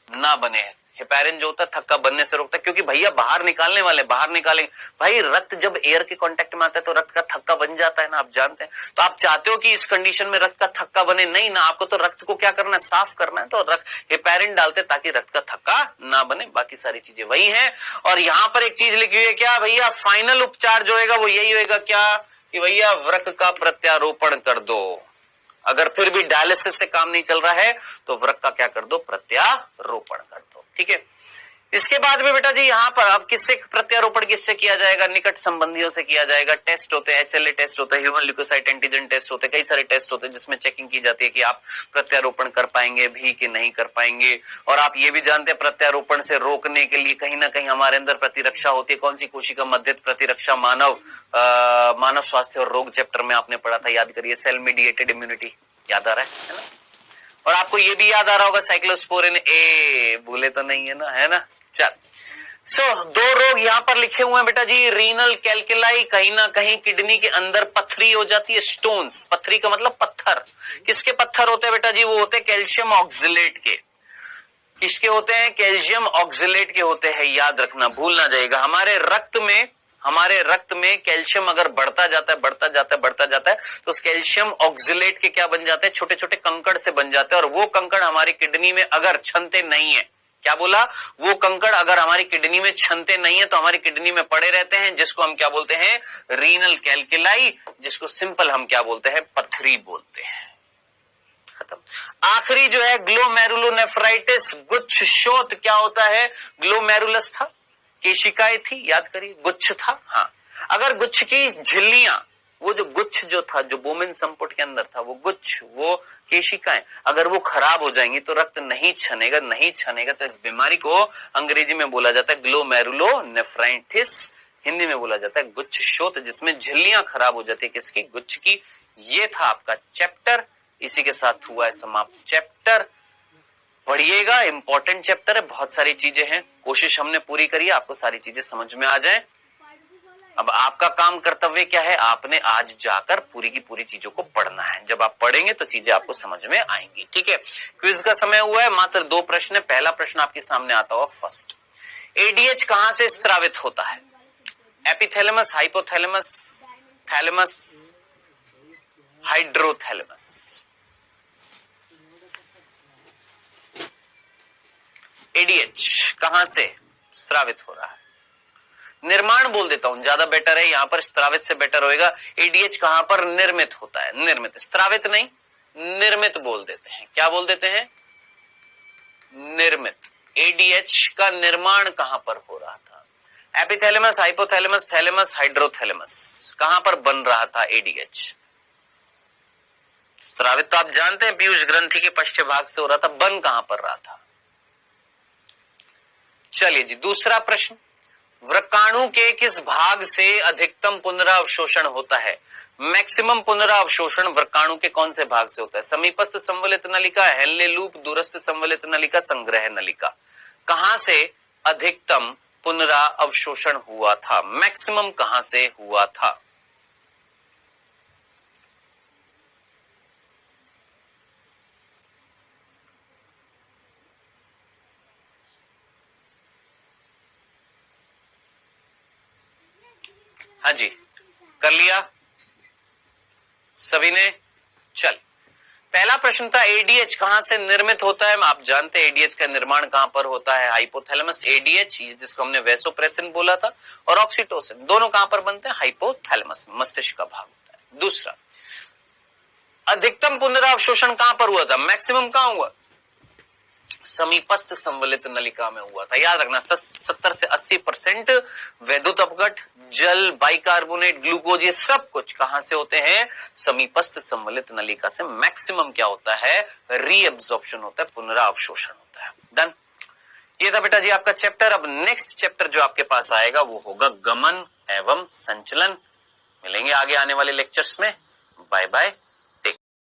Speaker 1: ना बने। हेपेरिन जो होता है थक्का बनने से रोकता है, क्योंकि भैया बाहर निकालने वाले, बाहर निकालेंगे भाई, रक्त जब एयर के कांटेक्ट में आता है तो रक्त का थक्का बन जाता है ना, आप जानते हैं। तो आप चाहते हो कि इस कंडीशन में रक्त का थक्का बने, नहीं ना, आपको तो रक्त को क्या करना है, साफ करना है, तो हेपेरिन डालते ताकि रक्त का थक्का ना बने, बाकी सारी चीजें वही है। और यहां पर एक चीज लिखी हुई है क्या भैया, फाइनल उपचार जो होगा वो यही होगा क्या, कि भैया वृक्क का प्रत्यारोपण कर दो। अगर फिर भी डायलिसिस से काम नहीं चल रहा है तो वृक्क का क्या कर दो, प्रत्यारोपण कर दो। ठीक है। इसके बाद में बेटा जी यहाँ पर अब किससे प्रत्यारोपण किससे किया जाएगा, निकट संबंधियों से किया जाएगा। टेस्ट होते हैं, HLA टेस्ट होता है, ह्यूमन ल्यूकोसाइट एंटीजन टेस्ट होते हैं, कई सारे टेस्ट होते हैं जिसमें चेकिंग की जाती है कि आप प्रत्यारोपण कर पाएंगे भी कि नहीं कर पाएंगे। और आप ये भी जानते हैं प्रत्यारोपण से रोकने के लिए कहीं ना कहीं हमारे अंदर प्रतिरक्षा होती है। कौन सी कोशिका, मध्यस्थ प्रतिरक्षा। मानव स्वास्थ्य और रोग चैप्टर में आपने पढ़ा था, याद करिए, सेल मीडिएटेड इम्यूनिटी, याद आ रहा है ना। और आपको ये भी याद आ रहा होगा साइक्लोस्पोरिन ए, भूले तो नहीं है ना, है ना। चल, दो रोग यहां पर लिखे हुए हैं बेटा जी, रीनल कैल्कुलाई, कहीं ना कहीं किडनी के अंदर पथरी हो जाती है, स्टोन्स, पथरी का मतलब पत्थर। किसके पत्थर होते हैं बेटा जी, वो होते हैं कैल्शियम ऑक्सिलेट के। किसके होते हैं, कैल्शियम ऑक्सिलेट के होते हैं, याद रखना, भूल ना जाएगा। हमारे रक्त में कैल्शियम अगर बढ़ता जाता है तो उस कैल्शियम ऑक्सिलेट के क्या बन जाते हैं, छोटे छोटे कंकड़ से बन जाते हैं। और वो कंकड़ हमारी किडनी में अगर छनते नहीं है, क्या बोला, वो कंकड़ अगर हमारी किडनी में छनते नहीं है तो हमारी किडनी में पड़े रहते हैं, जिसको हम क्या बोलते हैं, रीनल कैल्कुलाई, जिसको सिंपल हम क्या बोलते हैं, पथरी बोलते हैं। खत्म। आखिरी जो है ग्लोमेरुलोनेफ्राइटिस, गुच्छ शोथ क्या होता है, ग्लोमेरुलस था, केशिकाएं थी, याद करिए, गुच्छ था। हाँ, अगर गुच्छ की झिल्लियां, वो जो गुच्छ जो था, जो बोमेन संपुट के अंदर था, वो गुच्छ, वो केशिकाएं अगर वो खराब हो जाएंगी तो रक्त नहीं छनेगा तो इस बीमारी को अंग्रेजी में बोला जाता है ग्लोमेरुलोनेफ्राइटिस, हिंदी में बोला जाता है गुच्छ शोथ, जिसमें झिल्लियां खराब हो जाती है, किसकी, गुच्छ की। ये था आपका चैप्टर, इसी के साथ हुआ है समाप्त चैप्टर। पढ़िएगा, इंपॉर्टेंट चैप्टर है, बहुत सारी चीजें हैं, कोशिश हमने पूरी करी है आपको सारी चीजें समझ में आ जाए। अब आपका काम कर्तव्य क्या है, आपने आज जाकर पूरी की पूरी चीजों को पढ़ना है। जब आप पढ़ेंगे तो चीजें आपको समझ में आएंगी। ठीक है, क्विज का समय हुआ है, मात्र 2 प्रश्न है। पहला प्रश्न आपके सामने आता हुआ फर्स्ट, एडीएच कहां से स्त्रावित होता है, एपिथैलेमस, हाइपोथैलेमस, थैलेमस, हाइड्रोथैलेमस। एडीएच कहां से स्रावित हो रहा है, निर्माण बोल देता हूं, ज्यादा बेटर है, यहां पर स्त्रावित से बेटर होएगा। एडीएच कहां पर निर्मित होता है, निर्मित, स्त्रावित नहीं, निर्मित बोल देते हैं। क्या बोल देते हैं, निर्मित। एडीएच का निर्माण कहां पर हो रहा था, एपिथैलेमस, हाइपोथैलेमस, थैलेमस, हाइड्रोथैलेमस, कहां पर बन रहा था एडीएच। स्त्रावित तो आप जानते हैं पीयूष ग्रंथि के पश्चिम भाग से हो रहा था, बन कहां पर रहा था। चलिए जी, दूसरा प्रश्न, वृक्काणु के किस भाग से अधिकतम पुनरावशोषण होता है, मैक्सिमम पुनरावशोषण वृक्काणु के कौन से भाग से होता है, समीपस्थ संवलित नलिका, हेल्ले लूप, दूरस्थ संवलित नलिका, संग्रह नलिका। कहां से अधिकतम पुनरावशोषण हुआ था, मैक्सिमम कहां से हुआ था। हाँ जी, कर लिया सभी ने। चल, पहला प्रश्न था एडीएच कहां से निर्मित होता है। आप जानते हैं एडीएच का निर्माण कहां पर होता है, हाइपोथैलेमस। एडीएच जिसको हमने वैसोप्रेसिन बोला था, और ऑक्सीटोसिन, दोनों कहां पर बनते हैं, हाइपोथैलेमस, मस्तिष्क का भाग होता है। दूसरा, अधिकतम पुनरावशोषण कहां पर हुआ था, मैक्सिमम कहां हुआ, समीपस्थ संवलित नलिका में हुआ था। याद रखना, 70 से 80% वैद्युत अपघट, जल, बाइकार्बोनेट, ग्लूकोज, ये सब कुछ कहां से होते हैं, समीपस्थ संवलित नलिका से। मैक्सिमम क्या होता है, रीअब्जॉर्प्शन होता है, पुनरावशोषण होता है। डन। ये था बेटा जी आपका चैप्टर। अब नेक्स्ट चैप्टर जो आपके पास आएगा वो होगा गमन एवं संचलन। मिलेंगे आगे आने वाले लेक्चर्स में। Bye bye.